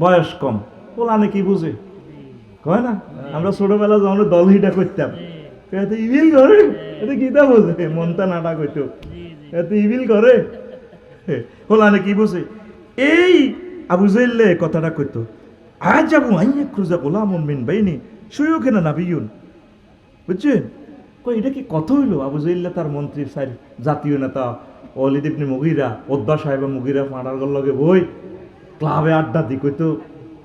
বয়স কম, পোলানে কি বুঝে, কয় না আমরা ছোটবেলা যখন দল হিটা করতাম, এত ইভিল করে, এটা কিতা বোঝে, মনটা নাটা কইতো, এত ইভিল করে, পোলানে কি বুঝে। এই আবু জাইলে কথাটা কইতো, আজ যাবো আইয়া খুঁজা গোলামুন মিন বাইনি শুয়েও কেনা নাবিয়ুন, বুঝছেন? কই এটা কি কথা হইলো? আবু জাইল্লা তার মন্ত্রী সাইড জাতীয় নেতা ওয়ালিদ ইবনে মুগিরা, ওদ্দা সাহেব মুগিরা ফাঁড়ার লগে বই ক্লাবে আড্ডা দি কইতো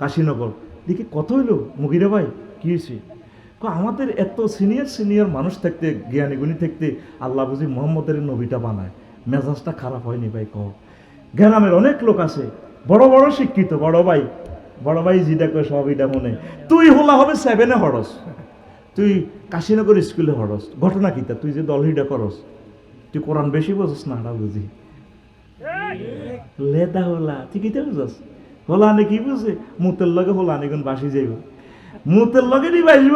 কাশীনগর, দেখি কত হইলো মুগিরা ভাই কি হয়েছে? আমাদের এত সিনিয়র সিনিয়র মানুষ থাকতে, জ্ঞানী গুণী থাকতে আল্লাহ বুঝি মোহাম্মদের নবীটা বানায়, মেজাজটা খারাপ হয়নি ভাই? গ্রামের অনেক লোক আছে বড় বড় শিক্ষিত, বড় ভাই যেটা কয় সব এটা মনে, তুই হলা হবে 7-এ হরস, তুই কাশীনগর স্কুলে হরস, ঘটনা কিতা? তুই যে দল হিডা করস, তুই কোরআন বেশি বোঝস না, এটা বুঝি লেদা হলা ঠিকই তো বুঝস। হোলানে কি বুঝে? মুতের লগে হোলানিগুন বাসি যাইব, মুতের লগে নি বাসব,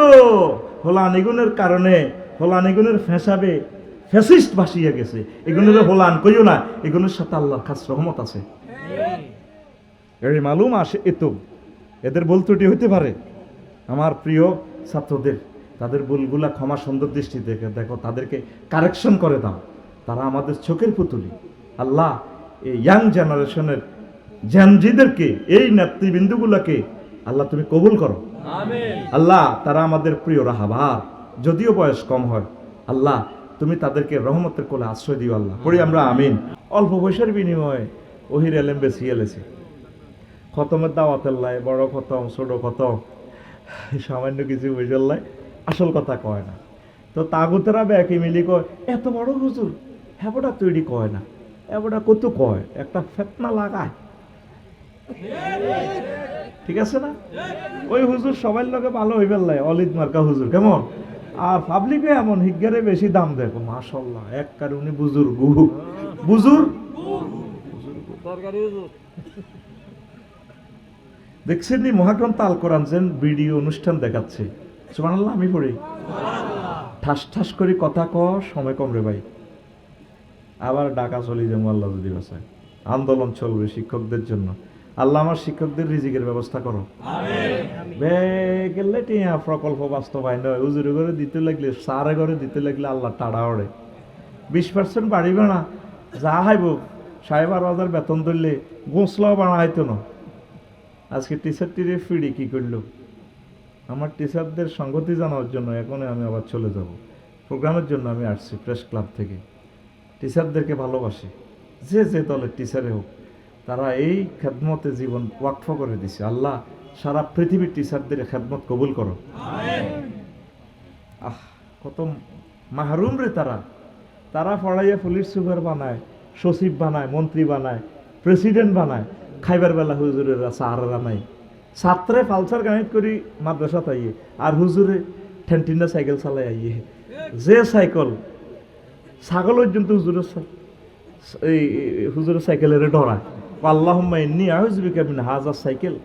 হোলানিগুনের কারণে হোলানিগুনের ফেসাবে ফ্যাসিস্ট বাসিয়া গেছে। এগুলোর হোলান কইও না, এগুলোর সাথে আল্লাহর খাস রহমত আছে। এই মালুম আসে এত এদের বল ত্রুটি হইতে পারে। আমার প্রিয় ছাত্রদের তাদের ভুলগুলা ক্ষমা সুন্দর দৃষ্টি দেখে দেখো, তাদেরকে কারেকশন করে দাও, তারা আমাদের চোখের পুতুলি। আল্লাহ এই ইয়াং জেনারেশনের জেনজিদেরকে, এই নেতৃবৃন্দুগুলাকে আল্লাহ তুমি কবুল করো। আল্লাহ তারা আমাদের প্রিয় রাহাবার, যদিও বয়স কম হয়, আল্লাহ তুমি তাদেরকে রহমতের কোলে আশ্রয় দিও। আল্লাহ পড়ি আমরা আমিন। অল্প বয়সের বিনিময়ে ওহির এলেম বেশি এলেছে, খতমের দাওয়াতের লাই, বড় খতম ছোট খতম, সামান্য কিছু বুঝাল্লাই আসল কথা কয় না। তো তাগুতেরা ব্যাকি মিলি কয় এত বড় হুজুর, হ্যাঁ তৈরি কয় না, এবারটা কত কয়, একটা ফেতনা লাগায়, ঠিক আছে না? ওই হুজুর সবাই লোকে ভালো হইবে লাই, অলিদ মার্কা হুজুর কেমন, আর পাবলিকে এমন হিজ্ঞারে বেশি দাম দেখো, মাশাআল্লাহ এক কারে উনি বুজুর্গ, বুজুর্গ দেখছেন নি মহাগ্রন্থ আল কোরআন যেন ভিডিও অনুষ্ঠান দেখাচ্ছে, সুবহানাল্লাহ আমি পড়ি, ঠাস ঠাস করে কথা ক, সময় কম রে ভাই, আবার ডাকা চলে যাবো আল্লাহ যদি বাঁচায়। আন্দোলন চলবে শিক্ষকদের জন্য, আল্লাহ আমার শিক্ষকদের রিজিকের ব্যবস্থা করো। গেলে টিয়া প্রকল্প বাস্তবায়ন হয়, উজুরে করে দিতে লাগলে, সারে করে দিতে লাগলে আল্লাহ টাড়া ওড়ে, 20% বাড়িবে না, যা হাইব 12,500 বেতন ধরলে গোসলাও বানা হইতো না। আজকে টিচারটিরে ফিরি কি করলো, আমার টিচারদের সংগতি জানার জন্য এখন আমি আবার চলে যাব, প্রোগ্রামের জন্য আমি আসছি প্রেস ক্লাব থেকে। টিচারদেরকে ভালোবাসি, যে যে দলের টিচারে হোক, তারা এই খেদমতে জীবন ওয়াকফ করে দিছে। আল্লাহ সারা পৃথিবীর টিচারদের খেদমত কবুল করো। আহ কত মাহরুম রে তারা, তারা পড়াইয়া পুলিশ সুপার বানায়, সচিব বানায়, মন্ত্রী বানায়, প্রেসিডেন্ট বানায়, খাইবার বেলা হুজুরেরা সাহারা নাই, ছাত্রে পালসার গাড়ি করি মাদ্রাসা তাইয়ে, আর হুজুরে ঠেন্টিনা সাইকেল চালাই আইয়ে, যে সাইকেল ছাগল পর্যন্ত হুজুরের সাইকেলের ডরায়। আল্লাহুম্মা ইন্নী আউযুবিকা মিন হাযা সাইকেল,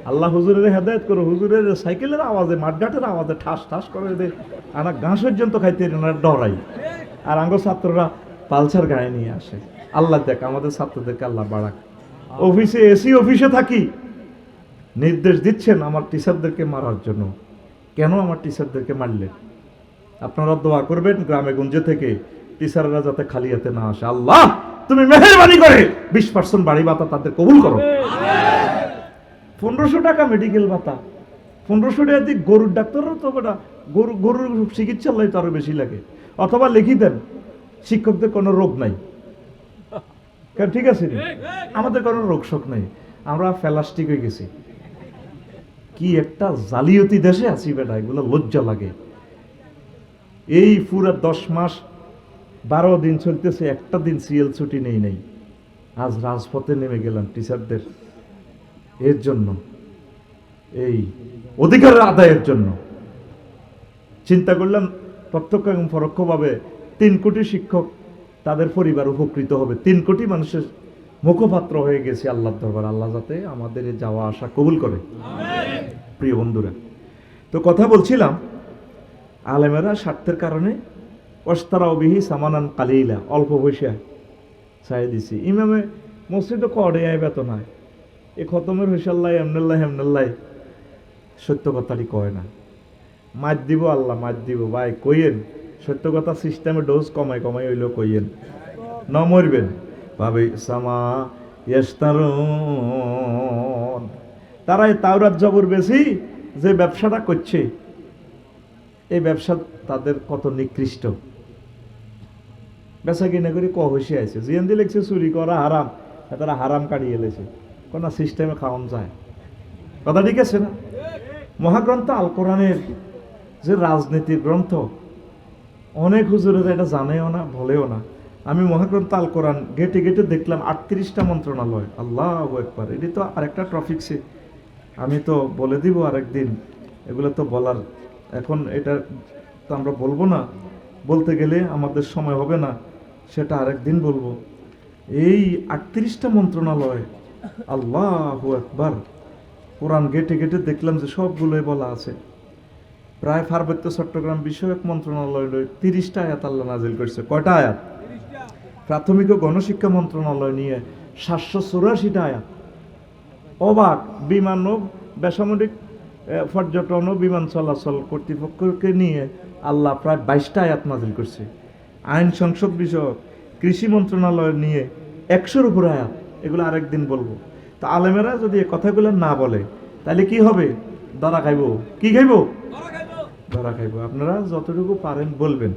আল্লাহ হুজুরের হেদায়েত করো, হুজুরের সাইকেলের আওয়াজে, মাঠঘাটের আওয়াজে ঠাস ঠাস করে দে, আনা ঘাস পর্যন্ত খাইতে ডরাই, আর আঙ্গ ছাত্ররা পালসার গাড়ি নিয়ে আসে। আল্লাহ দেখ আমাদের ছাত্রদেরকে আল্লাহ বাড়াক। অফিসে এসি অফিসে থাকি, নির্দেশ দিচ্ছেন আমার টিচারদেরকে মারার জন্য, কেন আমার টিচারদেরকে মারলেন? আপনারা দোয়া করবেন গ্রামে গঞ্জে থেকে টিচাররা যাতে খালি হাতে না আসে। আল্লাহ তুমি মেহেরবানি করে 20% বাড়ি ভাতা তাদের কবুল করো। 1500 টাকা মেডিকেল ভাতা, 1500 টাকা দিয়ে গরুর ডাক্তারও তো বেটা গরুর চিকিৎসার লাই তো আরো বেশি লাগে। অথবা লিখি দেন শিক্ষকদের কোনো রোগ নাই, ঠিক আছে, আমাদের কোনো রোগ শোক নাই, আমরা ফেলাস্টিক হয়ে গেছি। কি একটা জালিয়াতি দেশে আছি বেটা, এগুলো লজ্জা লাগে। এই পুরা 10 মাস 12 দিন চলতেছে, একটা দিন সিএল ছুটি নেই। আজ রাজপথে নেমে গেলাম টিচারদের এর জন্য, এই অধিকারের আদায়ের জন্য। চিন্তা করলাম প্রত্যক্ষ এবং পরোক্ষভাবে 3 কোটি শিক্ষক, তাদের পরিবার উপকৃত হবে, 3 কোটি মানুষের মুখপাত্র হয়ে গেছে আল্লাহর দরবার। আল্লাহ যাতে আমাদের যাওয়া আসা কবুল করে। প্রিয় বন্ধুরা, তো কথা বলছিলাম, আলেমেরা স্বার্থের কারণে ওয়াস্তারাউ বিহি সামানান কালিলা, অল্প পয়সা চাই দিছি। ইমামে মসজিদে করে বেতন হয়, এ খতমের হইসাল্লাহ এমনাল্লাহ হেমনাল্লাহ সত্য কথাটি কয় না। মার দিব আল্লাহ মার দিব ভাই কইয়েন সত্য কথা সিস্টেমে ডোজ কমাই কমাই হইলেও কইয়েন ন মরবেন ভাবে সামা ইস্তারুন। তারা এই তাওরাত জবর বেশি যে ব্যবসাটা করছে এই ব্যবসা তাদের কত নিকৃষ্ট। বেচা কিনা করে ক হইসে আছে জিয়ান্দি লেগছে চুরি করা হারাম, তারা হারাম কাটিয়ে এলেছে কোন সিস্টেমে খাওয়ান যায়। কথা ঠিক আছে না? মহাগ্রন্থ আল কোরআনের যে রাজনীতির গ্রন্থ, অনেক হুজুরেরা এটা জানেও না বলেও না। আমি মহাগ্রন্থ আল কোরআন গেটে গেটে দেখলাম 38টা মন্ত্রণালয়। আল্লাহু আকবার, এটি তো আরেকটা টপিকসে আমি তো বলে দিব আরেকদিন, এগুলো তো বলার এখন এটা তো আমরা বলবো না, বলতে গেলে আমাদের সময় হবে না, সেটা আরেকদিন বলবো। এই 38টা মন্ত্রণালয়, আল্লাহু আকবার, কোরআন গেটে গেটে দেখলাম যে সবগুলোই বলা আছে। প্রায় পার্বত্য চট্টগ্রাম বিষয়ক মন্ত্রণালয় 30টা আয়াত আল্লাহ নাজিল করছে। কয়টা আয়াত? প্রাথমিক ও গণশিক্ষা মন্ত্রণালয় নিয়ে 784টা আয়াত। অবাক, বিমান ও বেসামরিক পর্যটন ও বিমান চলাচল কর্তৃপক্ষকে নিয়ে আল্লাহ প্রায় 22টা আয়াত নাজিল করছে। আইন সংসদ বিষয়ক কৃষি মন্ত্রণালয় নিয়ে 100-র উপর আয়াত। এগুলো আরেকদিন বলবো। তো আলেমেরা যদি এই কথাগুলো না বলে তাহলে কি হবে? ধরা খাইব। কি খাইব? ধরা খাইব। আপনারা যতটুকু পারেন বলবেন।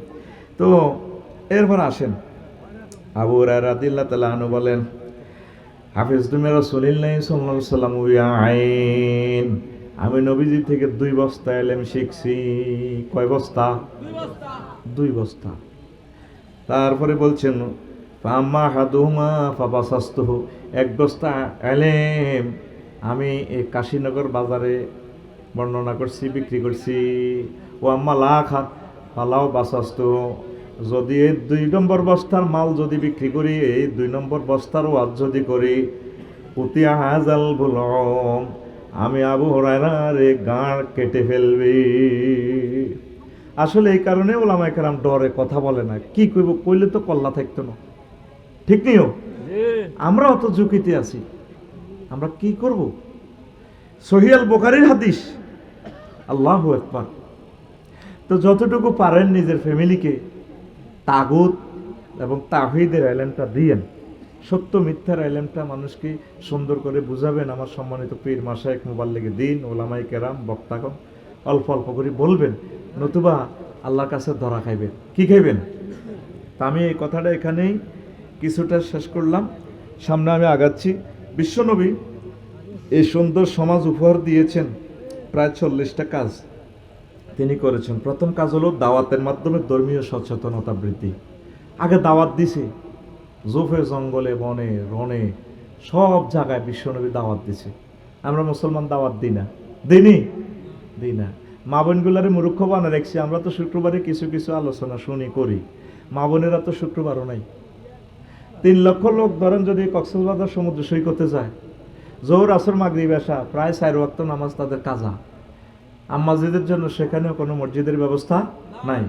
তো এরপর আসেন, আবু হুরায়রা রাদিয়াল্লাহু তাআলা আনহু বলেন, হাফিজতু মির রাসূলিল্লাহি সাল্লাল্লাহু আলাইহি ওয়াসাল্লাম আইন, আমি নবীজি থেকে 2 বস্তা ইলম শিখছি। কয় বস্তা? 2 বস্তা। তারপরে বলছেন ফাম্মা হাদুমা ফাবাসাস্তুহু, 1 বস্তা ইলম আমি এই কাশীনগর বাজারে বর্ণনা করছি, বিক্রি করছি। ও আম্মা লাখা ফালাও বাসাস্তুহু, যদি এই 2 নম্বর বস্তার মাল যদি বিক্রি করি, এই 2 নম্বর বস্তার ওয়াজ যদি করি, উতিয়া হাজাল বুলুম, আমি আবু হুরায়রার গাঁড় কেটে ফেলবি। আসলে এই কারণে ওলামায়ে কেরাম ডরে কথা বলে না। কি কইব, কইলে তো কল্লা থাকতো না, ঠিক নিও। আমরা অত ঝুঁকিতে আছি, আমরা কি করব? সহিহ আল বুখারীর হাদিস, আল্লাহু আকবার। তো যতটুকু পারেন নিজের ফ্যামিলিকে তাগুত এবং তাওহীদের ইলমটা দিয়েন, সত্য মিথ্যার ইলমটা মানুষকে সুন্দর করে বুঝাবেন। আমার সম্মানিত পীর মাশায়েখ মুবাল্লিগে দ্বীন ওলামায়ে কেরাম বক্তাগণ অল্প অল্প করে বলবেন, নতুবা আল্লাহর কাছে ধরা খাইবেন। কি খাইবেন? তা আমি এই কথাটা এখানেই কিছুটা শেষ করলাম, সামনে আমি আগাচ্ছি। বিশ্বনবী এই সুন্দর সমাজ উপহার দিয়েছেন, প্রায় 40টা কাজ তিনি করেছেন। প্রথম কাজ হলো দাওয়াতের মাধ্যমে ধর্মীয় সচেতনতা বৃদ্ধি। আগে দাওয়াত দিছে, জোফে জঙ্গলে বনে রনে সব জায়গায় বিশ্বনবী দাওয়াত দিছে। আমরা মুসলমান দাওয়াত দিই না, দিই না। মা বোনগুলারে মূর্খ বানা রাখছি। আমরা তো শুক্রবারে কিছু কিছু আলোচনা শুনি করি, মা বোনেরা তো শুক্রবারও নাই। 3 লক্ষ লোক ধরেন যদি কক্সবাজার সমুদ্র সৈকতে যায়, জোহর আসর মাগরিব এশা প্রায় 4 ওয়াক্ত নামাজ তাদের কাজা। আম্মাজিদের জন্য সেখানেও কোনো মসজিদের ব্যবস্থা নাই।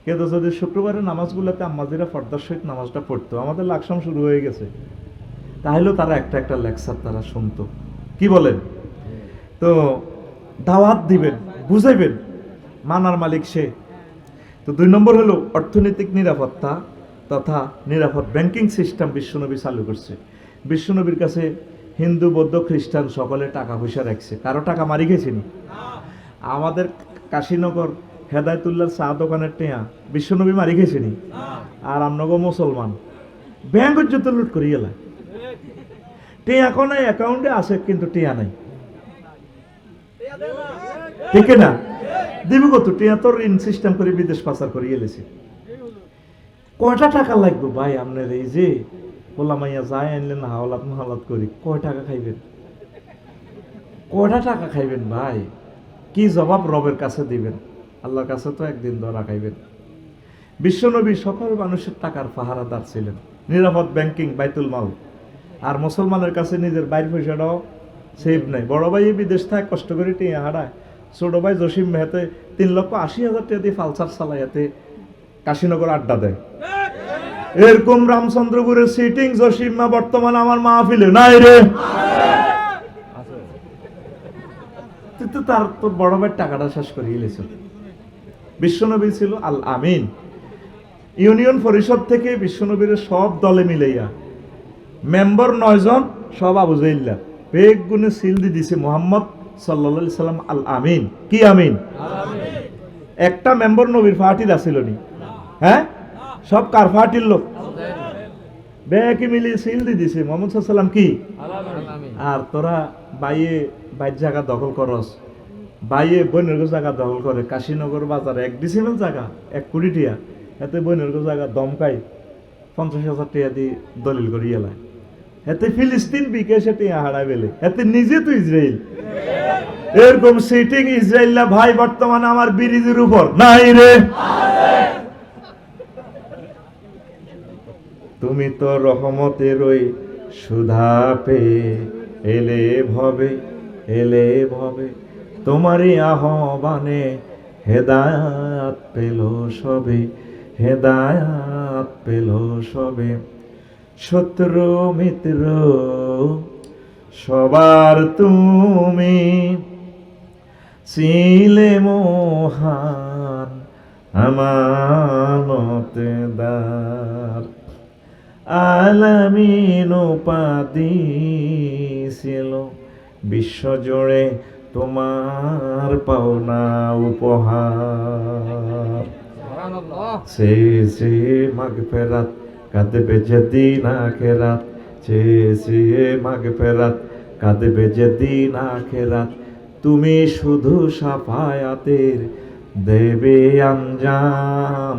কিন্তু যদি শুক্রবারের নামাজগুলোতে আম্মাজিরা পর্দার সহিত নামাজটা পড়তো, আমাদের লাকসাম শুরু হয়ে গেছে, তাহলেও তারা একটা লেকচার তারা শুনতো। কি বলেন? তো দাওয়াত দিবেন, বুঝাইবেন, মানার মালিক সে। তো 2 নম্বর হলো অর্থনৈতিক নিরাপত্তা তথা নিরাপদ ব্যাংকিং সিস্টেম বিশ্বনবী চালু করছে। বিশ্বনবীর কাছে হিন্দু বৌদ্ধ খ্রিস্টান সকলে টাকা পয়সা রাখছে, কারো টাকা মারি গেছিনি। আমাদের কাশীনগর হেদায়তুল্লাহর চা দোকানের টেয়া বিশ্বনবী মারি গেছিনি। আর আমনগো মুসলমান ব্যাংক যত লুট করি গেলা, টেয়া কোনো অ্যাকাউন্টে আছে কিন্তু টেয়া নাই, ঠিক না? দিব কত টেয়া? তোর ঋণ সিস্টেম করে বিদেশ পাচার করে গেলেছে। কয়টা টাকা লাগবে ভাই আপনার? এই যে পোলামাইয়া যায় আনলেন হাওলাত মহালাত করি, কয় টাকা খাইবেন? কয়টা টাকা খাইবেন ভাই? কি জবাব রবের কাছে দিবেন? আল্লাহর কাছে তো একদিন ধরা খাইবেন। বিশ্বনবী সকল মানুষের টাকার পাহারাদার ছিলেন। নিরাপদ ব্যাংকিং, বাইতুল মাল। আর মুসলমানের কাছে নিজের বাইর পয়সাটাও সেভ নাই। বড় ভাই বিদেশ থাকে কষ্ট করে টিয়া হারায়, ছোট ভাই জসিম মেহাতে 3,80,000 টাকা দিয়ে ফালসার চালাইয়াতে কাশীনগর আড্ডা দেয়। এরকম রামচন্দ্রপুরের সিটিং জসিম মা বর্তমানে আমার মাহফিলে নাই রে। তুই তো তোর বড় ভাইয়ের টাকাটা শেষ করিয়ে লেছ। বিশ্বনবী ছিল আল আমিন। ইউনিয়ন পরিষদ থেকে বিশ্বনবীর সব দলে মিলাইয়া মেম্বার 9 জন, সব আবু জাইল্লা বেগ গুনে সিল দিয়ে দিছে মোহাম্মদ সাল্লাল্লাহু আলাইহি সাল্লাম আল আমিন। কি আমিন? একটা মেম্বার নবীর পার্টির আছিল নি? হ্যাঁ, সব কার পার্টির লোক? বেকি মিলিয়ে সিল দিয়ে দিছে মোহাম্মদ সাল্লাল্লাহু আলাইহি সাল্লাম কি? আর তোরা বাইয়ে বাইর জায়গা দখল করস, বাইয়ে বৈনর্গ জায়গা দখল করে। কাশীনগর বাজারে 1 ডিসিমেল জায়গা 1 কোটি টিয়া, এতে বৈনর্গ জায়গা দমকাই 50,000 টাকা দিয়ে দলিল করি এলায়। এতে ফিলিস্তিন বিকে সেটি হারাই বেলে, এতে নিজে তো ইসরায়েল। এরকম সিটিং ইসরায়েলরা ভাই বর্তমানে আমার ব্রিজের উপর নাই রে। তুমি তো রহমতের ওই সুধা পেয়ে এলে ভবে তোমারই আহ্বানে হেদায়াত পেল সবে শত্রু মিত্র সবার তুমি ছিলে মহান আমানতদার। আলামিন উপাধি ছিল বিশ্বজুড়ে তোমার পাওনা উপহার। সে মাগফিরাত কাঁদবে যেদিন আখিরাত, সে মাগফিরাত কাঁদবে যেদিন আখিরাত। তুমি শুধু সাফায়াতের দেবে আঞ্জাম,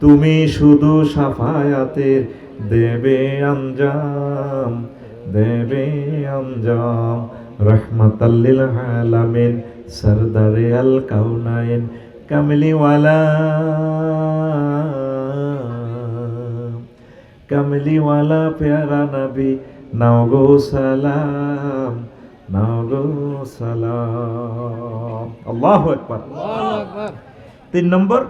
তুমি শুধু সাফায়াতের দেবে আঞ্জাম। রহমাতাল লিল আলামিন সরদারে আল কাউনাইন কামলিওয়ালা প্যারা নবী নাও গো সালাম, আল্লাহু আকবার। 3 নম্বর,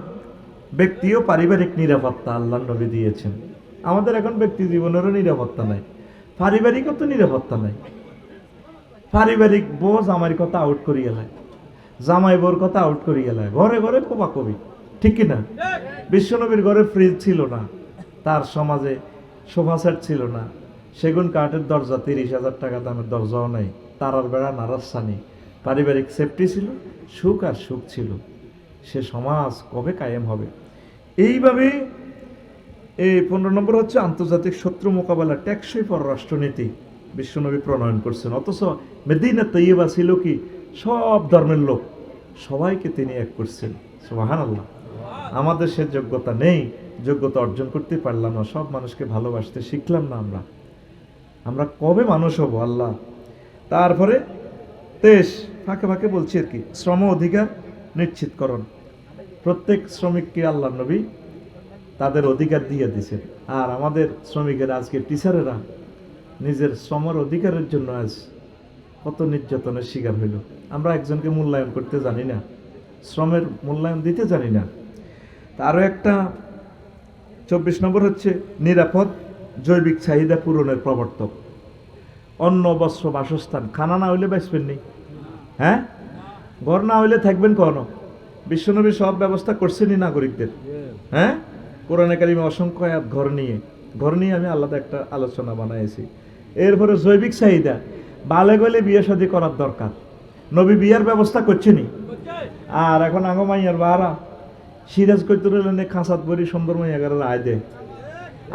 ব্যক্তি ও পারিবারিক নিরাপত্তা আল্লাহর নবী দিয়েছেন। আমাদের এখন ব্যক্তি জীবনেরও নিরাপত্তা নাই, পারিবারিকও তো নিরাপত্তা নাই। পারিবারিক বউ জামাইয়ের কথা আউট করি গেলায়, জামাই বোর কথা আউট করি গেলায়, ঘরে ঘরে কোবাকবি, ঠিক কিনা? বিশ্বনবীর ঘরে ফ্রিজ ছিল না, তার সমাজে সোফা সেট ছিল না, সেগুন কাঠের দরজা 30,000 টাকা দামের দরজাও নাই, তারার বেড়া নারাসানি। পারিবারিক সেফটি ছিল, সুখ আর সুখ ছিল। সে সমাজ কবে কায়েম হবে? এইভাবে এই 15 নম্বর হচ্ছে আন্তর্জাতিক শত্রু মোকাবেলা টেকসই পররাষ্ট্রনীতি বিশ্বনবী প্রণয়ন করছেন। অথচ মদিনা তৈয়বা ছিল কি সব ধর্মের লোক, সবাইকে তিনি এক করছেন। সুবহানাল্লাহ। আমাদের সে যোগ্যতা নেই, যোগ্যতা অর্জন করতে পারলাম না, সব মানুষকে ভালোবাসতে শিখলাম না। আমরা কবে মানুষ হব আল্লাহ? তারপরে 23 ফাঁকে ফাঁকে বলছি আর কি, শ্রম অধিকার নিশ্চিতকরণ। প্রত্যেক শ্রমিককে আল্লাহ নবী তাদের অধিকার দিয়ে দিয়েছেন। আর আমাদের শ্রমিকের আজকে টিচারেরা নিজের শ্রমের অধিকারের জন্য আজ কত নির্যাতনের শিকার হইল। আমরা একজনকে মূল্যায়ন করতে জানি না, শ্রমের মূল্যায়ন দিতে জানি না। আরও একটা 24 নম্বর হচ্ছে নিরাপদ জৈবিক চাহিদা পূরণের প্রবর্তক। অন্ন, বস্ত্র, বাসস্থান, খানা না হইলে বাঁচবেন নি, হ্যাঁ? ঘর না হইলে থাকবেন কখনো? বিশ্বনবী সব ব্যবস্থা করছেনই নাগরিকদের, হ্যাঁ? কোরআনে কারিমে অসংখ্য আয়াত ঘর নিয়ে আমি আলাদা একটা আলোচনা বানাইছি। এরপরে জৈবিক চাহিদা, বালে গলে বিয়ে শাদী করার দরকার, নবী বিয়ার ব্যবস্থা করছেনি। আর এখন আগো মাইয়ার বাহারা সিরাজ করতে রইলেন খাঁচাত বড়ি সুন্দর মাইয়াগার আয় দে,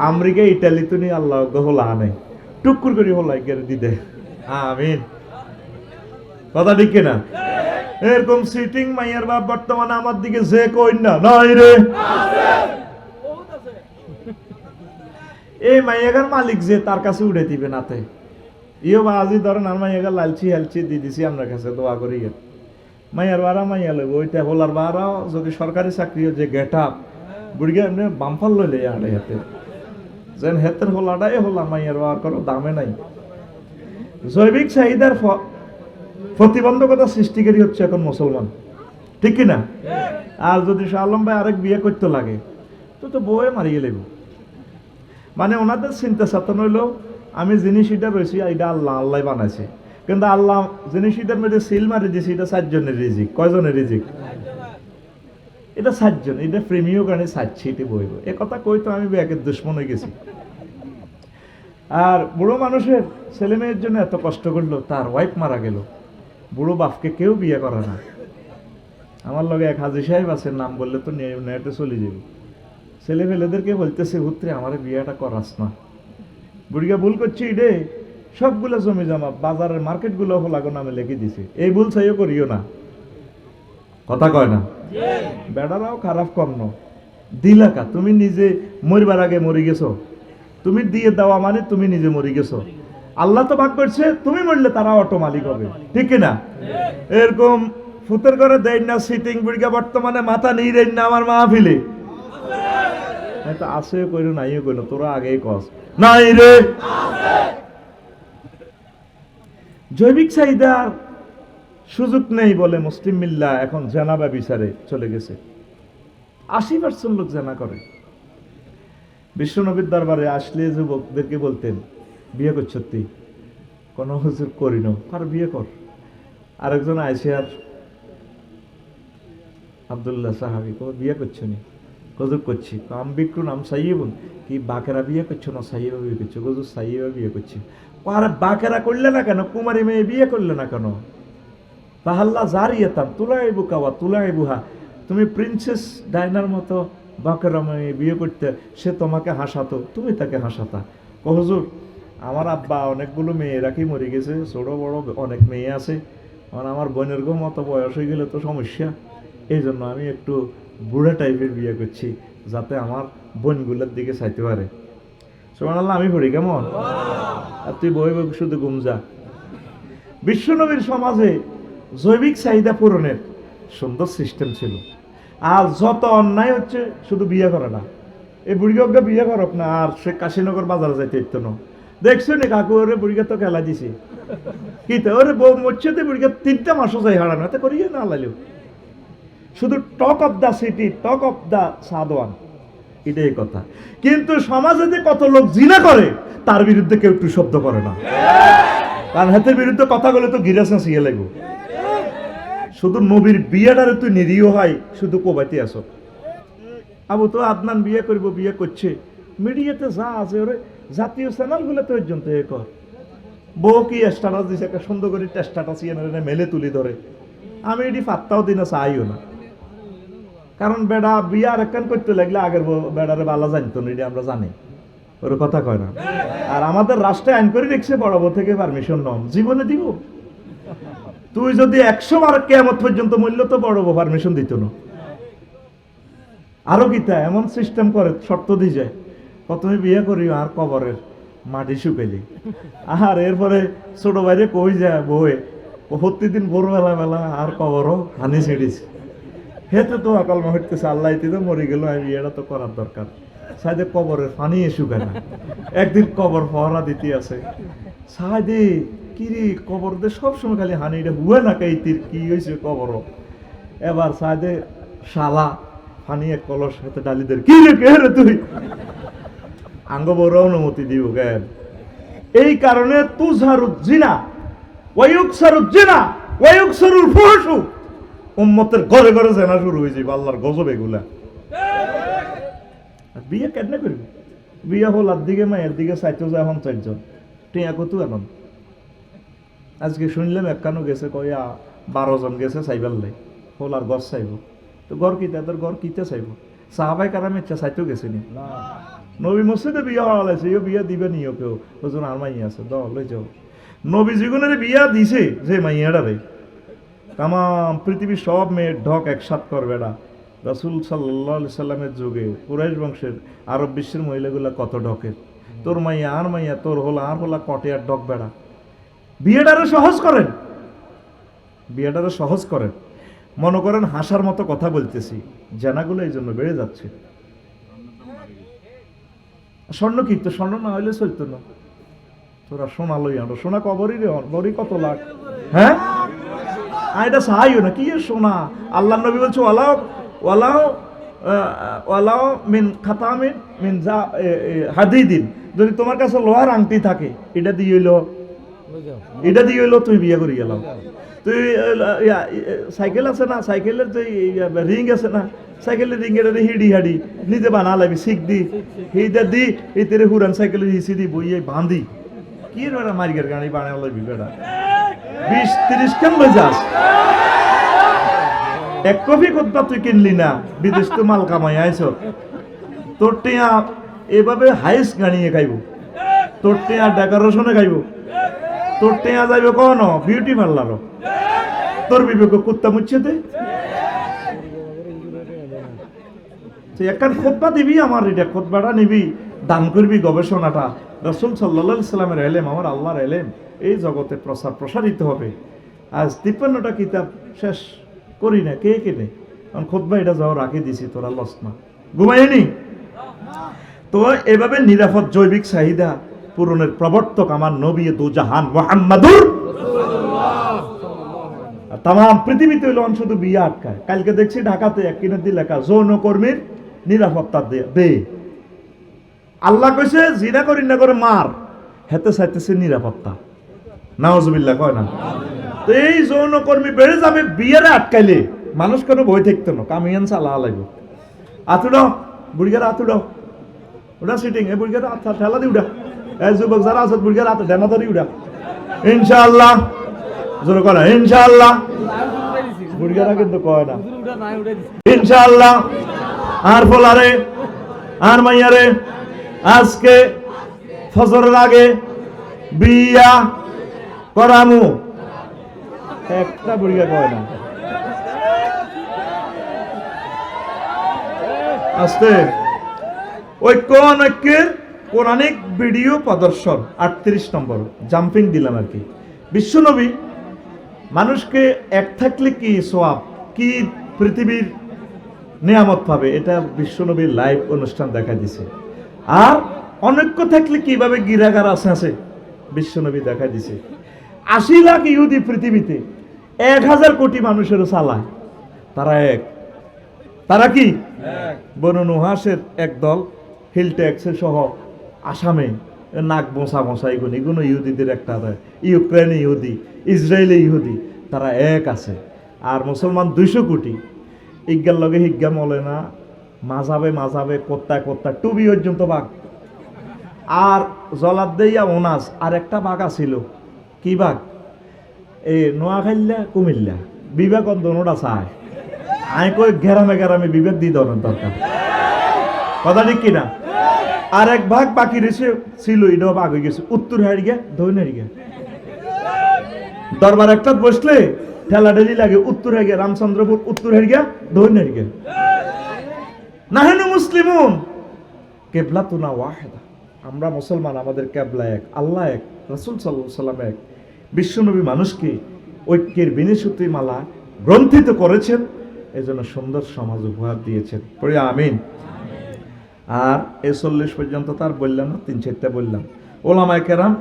আমেরিকা ইটালি তো নিয়ে আল্লাহ হলা আনে টুকুর করি হলাই গেড়ে দিদে। আমিন, কথা ঠিক কিনা? এরকম সিটিং মাইয়ার বাপ বর্তমানে আমার দিকে যে কই না নাই রে, এই মাইয়াগার মালিক যে তার কাছে উঠে দিবে নাতে ইও বাজি ধরেন আর মাইয়াগার লালচি হালচি দিয়ে দিছি আপনার কাছে দোয়া করি। মাইয়ার বাড়া মাইয়া লইব, ওইটা হোলার বাড়াও যদি সরকারি চাকরি যে গেট আপ বুড়িয়া এমনি বামফাল লইলে আড়ে হাতে যেন হেতের হোলাটাই হোলা, মাইয়ার বাড়ার কোনো দামে নাই। জৈবিক চাহিদার প্রতিবন্ধকতা সৃষ্টিকারী হচ্ছে এখন মুসলমান, ঠিক কিনা? আর যদি শাহ আলম ভাই আরেক বিয়ে করতে লাগে তো বউয়ে মারিয়ে লেব। মানে ওনাদের চিন্তা চেতন হইল আমি জিনিস এটা রয়েছি, এটা আল্লাহ আল্লাহ বানাইছে, কিন্তু আল্লাহ জিনিসটার মধ্যে সিল মারি দিয়েছে, এটা 4 জনের রিজিক। কয়জনের রিজিক? এটা 4 জন। এটা প্রেমীয় গানে 4 ছিটে বইব। এ কথা কই তো আমি ব্যাগের দুশ্মন হয়ে গেছি। আর বুড়ো মানুষের ছেলে মেয়ের জন্য এত কষ্ট করলো, তার ওয়াইফ মারা গেল, বুড়ো বাপকে কেউ বিয়ে করে না। আমার লগে এক হাজি সাহেব আছে, নাম বললে তো নেটে চলে যাবে। ছেলে ফেলেদেরকে বলতেছে, হুত্রে আমার বিয়েটা করাস না। বুড়িয়া ভুল করছি রে, সবগুলো জমি জমা বাজারের মার্কেটগুলো হলাগো নামে লিখে দিছে, এই ভুল চাইও করিও না। কথা কয় না? বেড়ারাও খারাপ কর্ণ দিলাকা, তুমি নিজে মরবার আগে মরে গেছো, তুমি দিয়ে দেওয়া মানে তুমি নিজে মরে গেছো। আল্লাহ তো ভাগ করছে, তুমি মরলে তারা অটো মালিক হবে, ঠিক কিনা? এরকম ফুতের ঘরে দেয় না সিটিং বুড়িয়া বর্তমানে মাথা নিয়ে দেয় না আমার মাহফিলে। তো আছে কইলো নাইও কইলো, তোরা আগেই কস নাই রে। জৈবিক চাহিদার সুযোগ নেই বলে মুসলিম মিল্লা এখন জানাবা বিচারে চলে গেছে। 80% লোক জানা করে। বিশ্বনবীর দরবারে আসলে যুবকদেরকে বলতেন, বিয়ে করছ তুই? কোন হুজুর করি না। আর বিয়ে কর। আরেকজন আয়েশার আব্দুল্লাহ সাহাবী, বিয়ে করছো নি? গজব করছি। কাম বিক্রু নাম সাইয়েবুন, কি বাকেরা বিয়ে করছো না সাইয়েবা বিয়ে করছো? গজব সাইয়েবা বিয়ে করছি। আর বাকেরা করলে না কেন? কুমারী মেয়ে বিয়ে করলে না কেন? তাহাল্লা জারিয়াতাম তুলাই বুকাওয়া তুলাই বুহা, তুমি প্রিন্সেস ডায়নার মতো বাকেরা মেয়ে বিয়ে করতে, সে তোমাকে হাসাতো, তুমি তাকে হাসাতা। হুজুর, আমার আব্বা অনেকগুলো মেয়ে রাখি মরে গেছে, ছোট বড় অনেক মেয়ে আছে, আমার বোনের মতো বয়স হয়ে গেলে তো সমস্যা, এই জন্য আমি একটু বুড়া টাইপের বিয়ে করছি, যাতে আমার বোনগুলোর দিকে চাইতে পারে। সুবহানাল্লাহ, আমি পড়ি কেমন? আর তুই বই বই শুধু গুমজা। বিশ্বনবীর সমাজে জৈবিক চাহিদা পূরণের সুন্দর সিস্টেম ছিল। আর যত অন্যায় হচ্ছে শুধু বিয়ে করে না, এই বুড়িগা বিয়ে করক না, আর সে কাশীনগর বাজারে যাইতে ইত্য না। দেখছো নি কাকু, ওরে বুড়িগা তো খেলা দিছি, কি তো ওরে বউ মরছে, বুড়িগা 3টা মাসও যাই হারানো, এতে করিয়ে না লাইলেও। শুধু talk of the city, talk of the সাদওয়ান, এটাই কথা। কিন্তু সমাজে যে কত লোক জিনা করে, তার বিরুদ্ধে কেউ একটু শব্দ করে না। কারণ হাতের বিরুদ্ধে কথা বলে তো গিরাসা সিয়ে লাগবে। শুধু নবীর বিয়েটারে তুই নিরীহ হয়, শুধু কোবাইতে আসো। আবু তো আদনান বিয়ে করবো, বিয়ে করছে, মিডিয়াতে যা আছে ওরে জাতীয় চ্যানেলগুলো তো পর্যন্ত এ কর। বউ কি স্ট্যাটাস দিছে, একটা সুন্দর করে স্ট্যাটাস মেলে তুলি ধরে, আমি এটি পাত্তাও দিনা চাইও না। কারণ বেড়া বিয়ে আর একখান করতে লাগলে আগের বেড়ারে বালা জানতো না, এটি আমরা জানি, ওর কথা কয় না। আর আমাদের রাষ্ট্রে আইন করে রেখেছে, বড় বউ থেকে পারমিশন নম জীবনে দিব। তুই যদি 100 বার কিয়ামত পর্যন্ত মূল্য, তো বড় বউ পারমিশন দিত না। আরো কিতা এমন সিস্টেম করে, শর্ত দিয়ে যায়, প্রথমে বিয়ে করি আর কবরের মাটি শুকাইলি, আর এরপরে ছোট বাইরে কই যায় বউয়ে, প্রতিদিন ভোরবেলা বেলা আর কবরও হানি ছেড়েছে। হেতে তো আকাল হইতেছে, আল্লাহ তো মরে গেল, আমি বিয়েটা তো করার দরকার। সাইদে কবরের পানি শুকায় না, একদিন কবর পহরা দিতে আছে, সাইদে কিরে কবর দে সবসময় খালি হানি, এটা হুয়ে না কাইতির কি হয়েছে কবর। এবার সাইদে শালা পানি এক কলস হাতে ডালি দের, কি রে কে রে তুই, আঙ্গ বড় অনুমতি দিব কেন? এই কারণে তুজহারুজ জিনা ওয়ায়ুকসারুজ জিনা ওয়ায়ুকসারুল ফুহশু, উম্মতের ঘরে ঘরে জেনা শুরু হয়ে যাবে, আল্লাহর গজব এগুলা। বিয়ে কেন করবি? বিয়ে হলার দিকে মায়ের দিকে চাইতে যায়, এখন 4 জন টিয়া কত এখন। আজকে শুনলাম একখানো গেছে, কয়া 12 জন গেছে চাইবার লাই, হলার ঘর চাইব। তো ঘর কি তাদের ঘর কিতে চাইব? সাহাবাই কারাম ইচ্ছা চাইতেও গেছে নি। নবী মসজিদে বিয়ে হওয়া লাগছে, বিয়ে দিবে নিও কেউ, ওজন আর মাইয়া আছে দ লই যাও। নবী জীবনের বিয়া দিছে যে মাইয়াটা রে, তামাম পৃথিবীর সব মেয়ের ঢক একসাথ করবে না। রাসূল সাল্লাল্লাহু আলাইহি সাল্লামের যুগে কুরাইশ বংশের আরব বিশ্বের মহিলাগুলা কত ঢকের, তোর মাইয়া আর মাইয়া, তোর হলা আর হলা কটে আর ঢক বেড়া। বিয়েটারে সহজ করেন, বিয়েটারে সহজ করেন। মনে করেন হাসার মতো কথা বলতেছি, জানাগুলো এই জন্য বেড়ে যাচ্ছে। স্বর্ণ কি তো, স্বর্ণ না হইলে চলতো না। তোরা সোনা লই আনো, সোনা কবরই রে, বড়ি কত লাখ, হ্যাঁ এটা সাহায্য না কি সোনা। আল্লাহ নবী বলছে ওয়ালাও ওয়ালাও ওয়ালাও মিন খাতামিন মিন হাদিদিন, যদি তোমার কাছে লোহার আংটি থাকে, এটা দিয়ে হইলো এটা দিয়ে হইলো তুই বিয়ে করে গেলাম। তুই সাইকেল আছে না, সাইকেলের যে রিং আছে না, সাইকেলের রিং এটা হিডি হাডি নিজে বানা লাগবি, শিখ দি এইটা দি এই তেরে হুরান সাইকেলের হিসি দি বইয়ে বাঁধি কি বেটা মার্গের গাড়ি বানায় লাগবি বেটা 20-30 কেন লই যাস। এক কপি কোথা তুই কিনলি না, বিদেশ তো মাল কামাই আইছ, তোর টিয়া এভাবে হাইস গাড়িয়ে খাইব, তোর টিয়া ডেকোরেশনে খাইব, তোর টিয়া যাইব কোন বিউটি পার্লারও, তোর বিবেক কুত্তা মুচ্ছে দে। একখান খোদবা দিবি, আমার এটা খোদবাটা নিবি, দান করবি গবেষণাটা, রাসূল সাল্লাল্লাহু আলাইহি সাল্লামের এলেম, আমার আল্লাহর এলেম এই জগতে প্রসারিত হবে। আজ 53টা কিতাব শেষ করি না, কে কেনে, কারণ খোদবা এটা যাও রাখি দিছি, তোরা লস না ঘুমাইনি। তো এভাবে নিরাপদ জৈবিক চাহিদা পূরণের প্রবর্তক আমার নবী দুজাহান মুহাম্মাদুর তাম পৃথিবীতে হইল শুধু বিয়ে আটকায়। কালকে দেখছি ঢাকাতে এক কিনে দিয়ে লেখা যৌনকর্মীর নিরাপত্তা দে। আল্লাহ কইছে জিনা করি না করে মার, হেতে চাইতেছে নিরাপত্তা, নাউজুবিল্লাহ কয় না। তো এই যৌনকর্মী বেড়ে যাবে বিয়েরে আটকাইলে, মানুষ কেন বই থাকতো না, কামিয়ান চালা লাগবে। আতুড়াও বুড়িগার আতুড়াও, ওটা সিটিং এ বুড়িগার ঠেলা দি উঠা, এই যুবক যারা আছে বুড়িগার হাতে ডেনা ধরি উঠা, ইনশাআল্লাহ জোর করে ইনশাআল্লাহ। বুড়িগারা কিন্তু কয় না ইনশাআল্লাহ। আর ফলারে আর মাইয়ারে আজকে ফজরের আগে বিয়া করামু, একটা বুড়িগা কয় না। আস্তে ঐক্য ঐক্যের কোরআনিক ভিডিও প্রদর্শন 38 নম্বর জাম্পিং দিলাম আর কি। বিশ্বনবী মানুষকে এক থাকলে কি সোয়াব, কি পৃথিবীর নিয়ামত পাবে, এটা বিশ্বনবীর লাইভ অনুষ্ঠান দেখা দিছে। আর অনৈক্য থাকলে কিভাবে গিরাগার আছে বিশ্বনবী দেখা দিছে। 80 লাখ ইহুদি পৃথিবীতে 1000 কোটি মানুষেরও চালায়, তারা এক, তারা কি বনু নুহাসের এক দল, হিল ট্যাক্সের সহ আসামে নাক বসা বসা এগুলো ইহুদিদের একটা, ইউক্রেনে ইহুদি, ইসরায়েলে ইহুদি, তারা এক আছে। আর মুসলমান 200 কোটি, ইজ্ঞার লগে হিজ্ঞা মলে না, মাঝাবে মাঝাবে কোত্তা টুবি পর্যন্ত বাঘ। আর জলাদ দেইয়া ওনাস আর একটা বাঘ আছিল, কি বাঘ, এই নোয়াখাইল্লা কুমিল্লা বিবেক দনোটা চায়। আই কই ঘেরামে ঘেরামে বিবেক দিয়ে দেওয়ার দরকার, কথা ঠিক কিনা। আর এক ভাগ বাকি রয়েছে ছিল, এটাও ভাগ হয়ে গেছে, উত্তর হারিয়ে গিয়া দক্ষিণ হারিয়ে গিয়া। দরবার একটা বসলে ঠেলা ঠেলি লাগে, উত্তর হারিয়ে রামচন্দ্রপুর, উত্তর হারিয়ে দক্ষিণ হারিয়ে। নাহানু মুসলিমুন কিবলাতুনা ওয়াহিদা, আমরা মুসলমান, আমাদের কিবলা এক, আল্লাহ এক, রাসূল সাল্লাল্লাহু আলাইহি ওয়াসাল্লাম এক। বিশ্বনবী মানুষকে ঐক্যের বিনিসূত্রি মালা গ্রন্থিত করেছেন, এজন্য সুন্দর সমাজ উপহার দিয়েছেন, পড়ি আমিন। আর 40 পর্যন্ত তার বললাম না, 3-4টা বললাম। ওলামায়ে কেরাম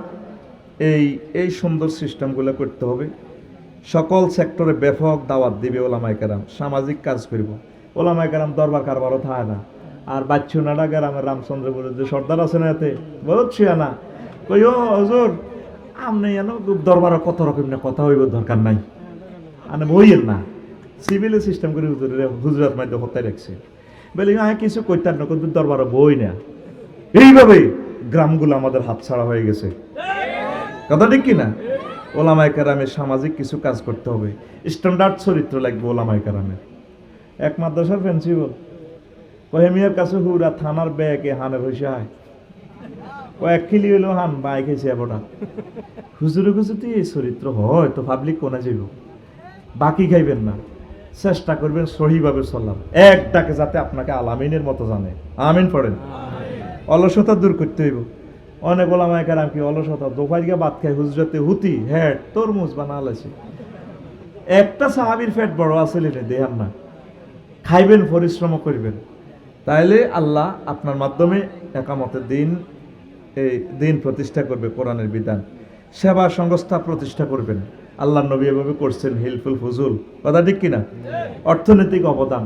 এই সুন্দর সিস্টেমগুলো করতে হবে, সকল সেক্টরে ব্যাপক দাওয়াত দিবে ওলামায়ে কেরাম, সামাজিক কাজ করব। ওলামায়ে কেরাম দরবার কারবারও থাকে না। আর বাচ্চুনাডা গ্রামের রামচন্দ্রপুরের যে সর্দার আছে না, এতে বলছি না কই ও হুজুর আমনে জানো দরবারে কত রকম না কথা হইব, দরকার নাই, মানে বইয়ের না, সিভিল সিস্টেম করে হুজুরাত মাইতে হত্যায় রাখছে বলে কিছু কইতার না, কিন্তু দরবারে বই না। এইভাবে গ্রামগুলো আমাদের হাতছাড়া হয়ে গেছে, কথা ঠিক কিনা। ওলামায়ে কেরামের সামাজিক কিছু কাজ করতে হবে, স্ট্যান্ডার্ড চরিত্র লাগবে ওলামায়ে কেরামের। এক মাদ্রাসার প্রিন্সিপাল কহেমিয়ার কাছে হুরা থানার ব্যাগে হানের হইছে হয়, কয়েক খিলি হইলো হান বাই খেয়েছে এবোটা। হুজুরে খুঁজুতে এই চরিত্র হয় তো পাবলিক কোনে যাইব, বাকি খাইবেন না, চেষ্টা করবেন সহিভাবে চললাম, এক ডাকে যাতে আপনাকে আলামিনের মতো জানে। আমিন পড়েন। অলসতা দূর করতে হইব। অনেক ওলামায়ে কেরাম কি অলসতা দোপাই গিয়ে ভাত খায়, হুজরাতে হুতি হ্যাঁ তরমুজ বানা আলাইছে। একটা সাহাবীর পেট বড় আসলে দেহান না, খাইবেন, পরিশ্রম করবেন, তাইলে আল্লাহ আপনার মাধ্যমে একামতের দিন প্রতিষ্ঠা করবে, কোরআনের বিধান, সেবা সংস্থা প্রতিষ্ঠা করবেন। আল্লাহ নবী এভাবে করছেন, হিলফুল ফুজুল, কথা ঠিক কিনা। অর্থনৈতিক অবদান,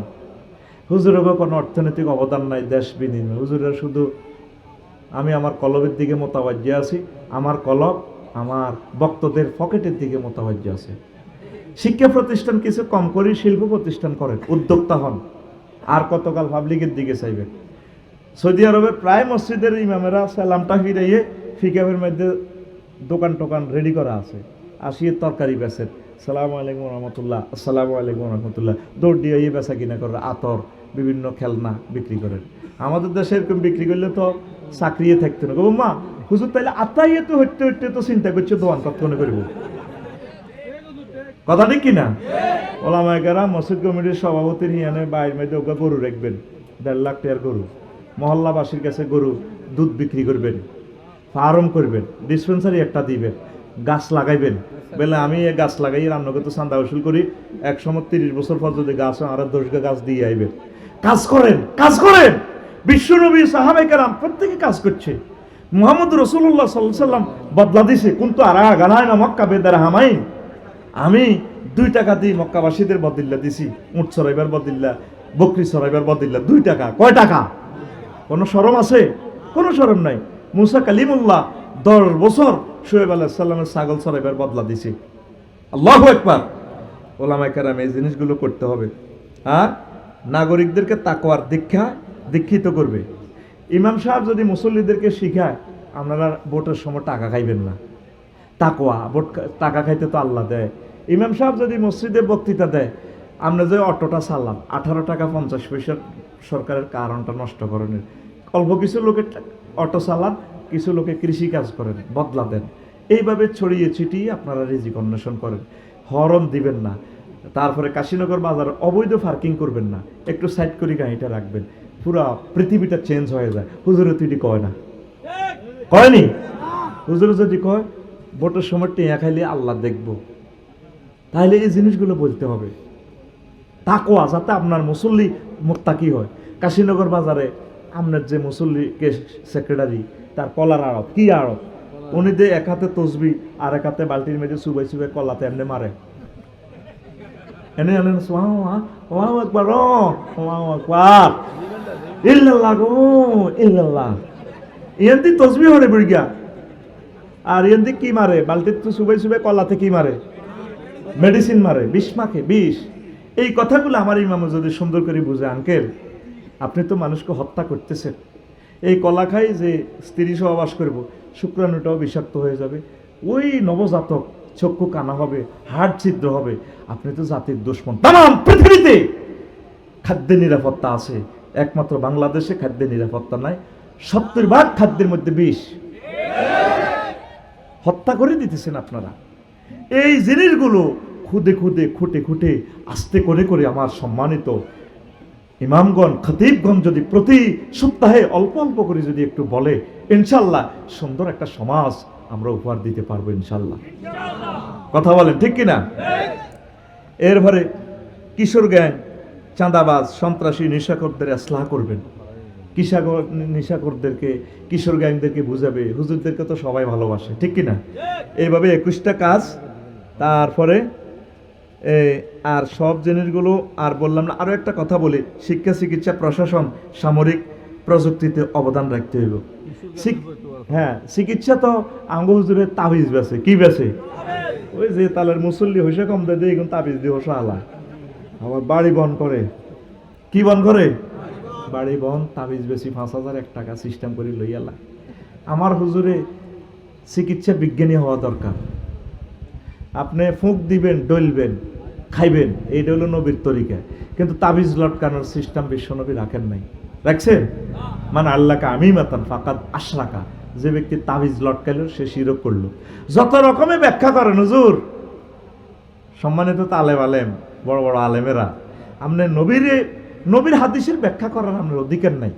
হুজুরের কোনো অর্থনৈতিক অবদান নাই দেশ বিনিময়ে। হুজুরের শুধু আমি আমার কলবের দিকে মোতাবাজ্য আছি, আমার কলব আমার ভক্তদের পকেটের দিকে মোতাবজ্জ আছে। শিক্ষা প্রতিষ্ঠান কিছু কম করে শিল্প প্রতিষ্ঠান করেন, উদ্যোক্তা হন, আর কতকাল পাবলিকের দিকে চাইবেন। সৌদি আরবের প্রায় মসজিদের ইমামেরা সালামটা ফিরাইয়ে ফিকাহের মধ্যে দোকান টোকান রেডি করা আছে, আসিয়ে তরকারি বেচেন, সালামু আলাইকুম রহমতুল্লাহ, আসসালামু আলাইকুম রহমতুল্লাহ, দৌড় দিয়ে বেচা কিনা করে, আতর বিভিন্ন খেলনা বিক্রি করেন। আমাদের দেশে এরকম বিক্রি করলে তো চাকরিয়ে থাকতো না। গো মা হুজুর তাইলে আত্মাইয়ে তো হইতে হইতে তো চিন্তা করছে দোয়ান কতক্ষণে করবো, কথা ঠিক কিনা? ওলামায়ে কেরাম মসজিদ কমিটির সভাপতির হিয়ানে বাইরের মধ্যে ওকে গরু রাখবেন, 1.5 লাখ টাকার গরু, মহল্লাবাসীর কাছে গরু দুধ বিক্রি করবেন, ফার্ম করবেন, ডিসপেন্সারি একটা দিবেন, গাছ লাগাইবেন। বলে আমি এই গাছ লাগাই রান্নাকে তো চাঁদা উসুল করি, 130 বছর পর যদি গাছ আর 10 গাছ দিয়ে আইবেন। কাজ করেন, কাজ করেন। বিশ্বনবী সাহাবায়ে কেরাম প্রত্যেকে কাজ করছে। মুহাম্মদ রাসূলুল্লাহ সাল্লাল্লাহু আলাইহি সাল্লাম বদলা দিছে, কিন্তু আর গানায় না মক্কা বেদার হামাইন, আমি 2 টাকা দিয়ে মক্কাবাসীদের বদলা দিছি, উট চড়াইবার বদলা, বকরি চড়াইবার বদলা 2 টাকা। কয় টাকা? কোনো শরম আছে? কোনো শরম নাই। মুসা কালিমুল্লাহ 10 বছর শুয়েব আলাইহিস সালামের ছাগল চড়াইবার বদলা দিছি। আল্লাহু আকবার। ওলামায়ে কেরাম এই জিনিসগুলো করতে হবে। আর নাগরিকদেরকে তাকওয়ার দীক্ষিত করবে। ইমাম সাহেব যদি মুসল্লিদেরকে শিখায়, আপনারা ভোটের সময় টাকা খাইবেন না, তাকওয়া, ভোট টাকা খাইতে তো আল্লাহ দেয়। ইমাম সাহেব যদি মসজিদে বক্তৃতা দেয়, আমরা যে অটোটা চালাম 18 টাকা 50 পয়সা সরকারের কারণটা নষ্ট করেন, অল্প কিছু লোকে অটো চালান, কিছু লোকে কৃষি কাজ করেন, বদলা দেন। এইভাবে ছড়িয়ে ছিটিয়ে আপনারা রিজিক অন্বেষণ করেন। হরন দিবেন না। তারপরে কাশীনগর বাজার অবৈধ পার্কিং করবেন না, একটু সাইড করে গাড়িটা রাখবেন, পুরা পৃথিবীটা চেঞ্জ হয়ে যায়। হুজুরে তুই কয় না, কয়নি? হুজুরে যদি কয় ভোটের সময় টেয়া খাইলে আল্লাহ দেখব, তাহলে এই জিনিসগুলো বলতে হবে। তাকওয়া, যাতে আপনার মুসল্লি মুত্তাকি হয়। কাশীনগর বাজারে আপনার যে মুসল্লি সেক্রেটারি, তার কলার আড়ত, কি আড়ত, উনি যে এক হাতে তসবি আর এক হাতে বালতির মেঝে চুবাই চুবাই কলাতে এমনি মারে, এনে আনেন আল্লাহু আকবার, আল্লাহু আকবার, ইল্লাল্লাহ গো ইল্লাল্লাহ, ইয়ান্তি তসবি হরে বুড়িয়া, আর ইয়ান্তি কি মারে, বালতির তো চুবাই চুবাই কলাতে কি মারে, মেডিসিন মারে, বিষ মাখে, বিষ। এই কথাগুলো আমার ইমামে যদি সুন্দর করে বুঝে, আঙ্কেল আপনি তো মানুষকে হত্যা করতেছেন, এই কলা খাই যে স্ত্রী সহবাস করবো, শুক্রাণুটাও বিষাক্ত হয়ে যাবে, ওই নবজাতক চক্ষু কানা হবে, হাড় ছিদ্র হবে, আপনি তো জাতির দুশমন। তাম পৃথিবীতে খাদ্যের নিরাপত্তা আছে, একমাত্র বাংলাদেশে খাদ্যের নিরাপত্তা নাই। 70% খাদ্যের মধ্যে বিষ, হত্যা করে দিতেছেন আপনারা। এই জিনিসগুলো খুদে খুদে খুঁটে খুঁটে আস্তে করে করে আমার সম্মানিত ইমামগণ, খতিবগণ যদি প্রতি সপ্তাহে অল্প অল্প করে যদি একটু বলে, ইনশাল্লাহ সুন্দর একটা সমাজ আমরা উপহার দিতে পারবো ইনশাল্লাহ। কথা বলেন ঠিক কিনা? এরপরে কিশোর গ্যাং, চাঁদাবাজ, সন্ত্রাসী, নেশাখোরদের ইসলাহ করবেন। নেশাখোরদেরকে, কিশোর গ্যাংদেরকে বুঝাবে, হুজুরদেরকে তো সবাই ভালোবাসে, ঠিক কিনা? এইভাবে 21টা কাজ। তারপরে আর সব জিনিসগুলো আর বললাম না। আরো একটা কথা বলি, শিক্ষা, চিকিৎসা, প্রশাসন, সামরিক প্রযুক্তিতে অবদান রাখতে হইব। হ্যাঁ, চিকিৎসা তো আঙ্গ হুজুরের তাবিজ বেছে, কি বেছে, ওই যে তালের মুসল্লি হইসে কম দেয় এখন তাবিজ দিয়ে হসা আলা, আবার বাড়ি বন করে, কি বন করে, বাড়ি বন, তাবিজ বেশি 5001 টাকা সিস্টেম করে লইয়ালা। আমার হুজুরে চিকিৎসা বিজ্ঞানী হওয়া দরকার। আপনি ফুঁক দিবেন, ডলবেন, খাইবেন, এইটা হলো নবীর তরিকা। কিন্তু তাবিজ লটকানোর সিস্টেম বিশ্বনবী রাখেন নাই, রাখছেন? মানে আল্লাহকে আমি মাতান ফাকাদ আশরাকা, যে ব্যক্তি তাবিজ লটকাইলো সে শিরক করলো। যত রকমের ব্যাখ্যা করেন হুজুর, সম্মানিত তালেব আলেম, বড় বড় আলেমেরা, আপনি নবীর হাদিসের ব্যাখ্যা করার আপনার অধিকার নাই।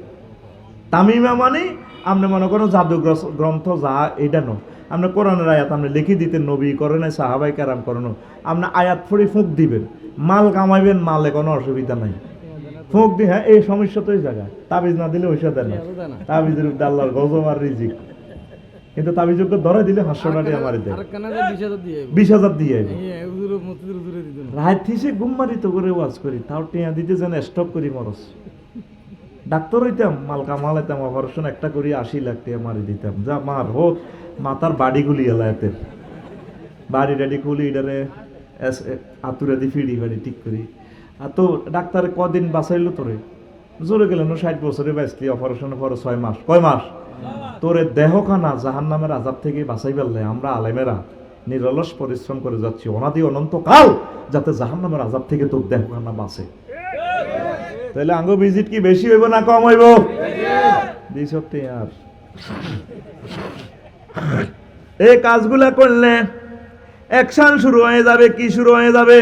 তামিমা মানে আপনি মনে করেন জাদু গ্রন্থ যা, এইটা নয়। আপনি কোরআনের আয়াত আপনি লিখে দিতেন, নবী করে নাই, সাহাবাই কেরাম করেন, আপনি আয়াত পড়ে ফুঁক দিবেন, মাল কামাইবেন, মালে কোনো অসুবিধা নাই। ফুঁক দিয়ে, হ্যাঁ এই সমস্যা তো এই জায়গায়, তাবিজ না দিলে ওইসা দেয় না, তাবিজের আল্লাহর গজব আর রিজিক। কিন্তু তাবিজকে ধরে দিলে 500 টাকা আমার দেয়, 20,000 দিয়ে রাত থেকে ঘুম মারি তো করে ওয়াজ করি, তাও টিয়া দিতে যেন স্টপ করি মরস। ডাক্তার হইতাম, মাল কামালাইতাম, অপারেশন একটা করি 80 লাখ টাকা মারি দিতাম, যা মার হোক মাথার বাড়ি গুলি এলাইতে বাড়ি টাড়ি খুলি এটারে আতুরা দি ফিড়ি বাড়ি ঠিক করি। আর তো ডাক্তার কদিন বাঁচাইলো তোরে, জোরে গেলেন 60 বছরে বাঁচলি, অপারেশনের পরে 6 মাস, কয় মাস তোরে দেহখানা জাহান নামের আজাব থেকে বাঁচাই পারলে আমরা আলেমেরা নিরলস পরিশ্রম করে যাচ্ছি অনাদি অনন্তকাল, যাতে জাহান নামের আজাব থেকে তোর দেহখানা বাঁচে। তাহলে আঙ্গ ভিজিট কি বেশি হইব না কম হইব? আর এই কাজগুলা করলে অ্যাকশন শুরু হয়ে যাবে। কি শুরু হয়ে যাবে?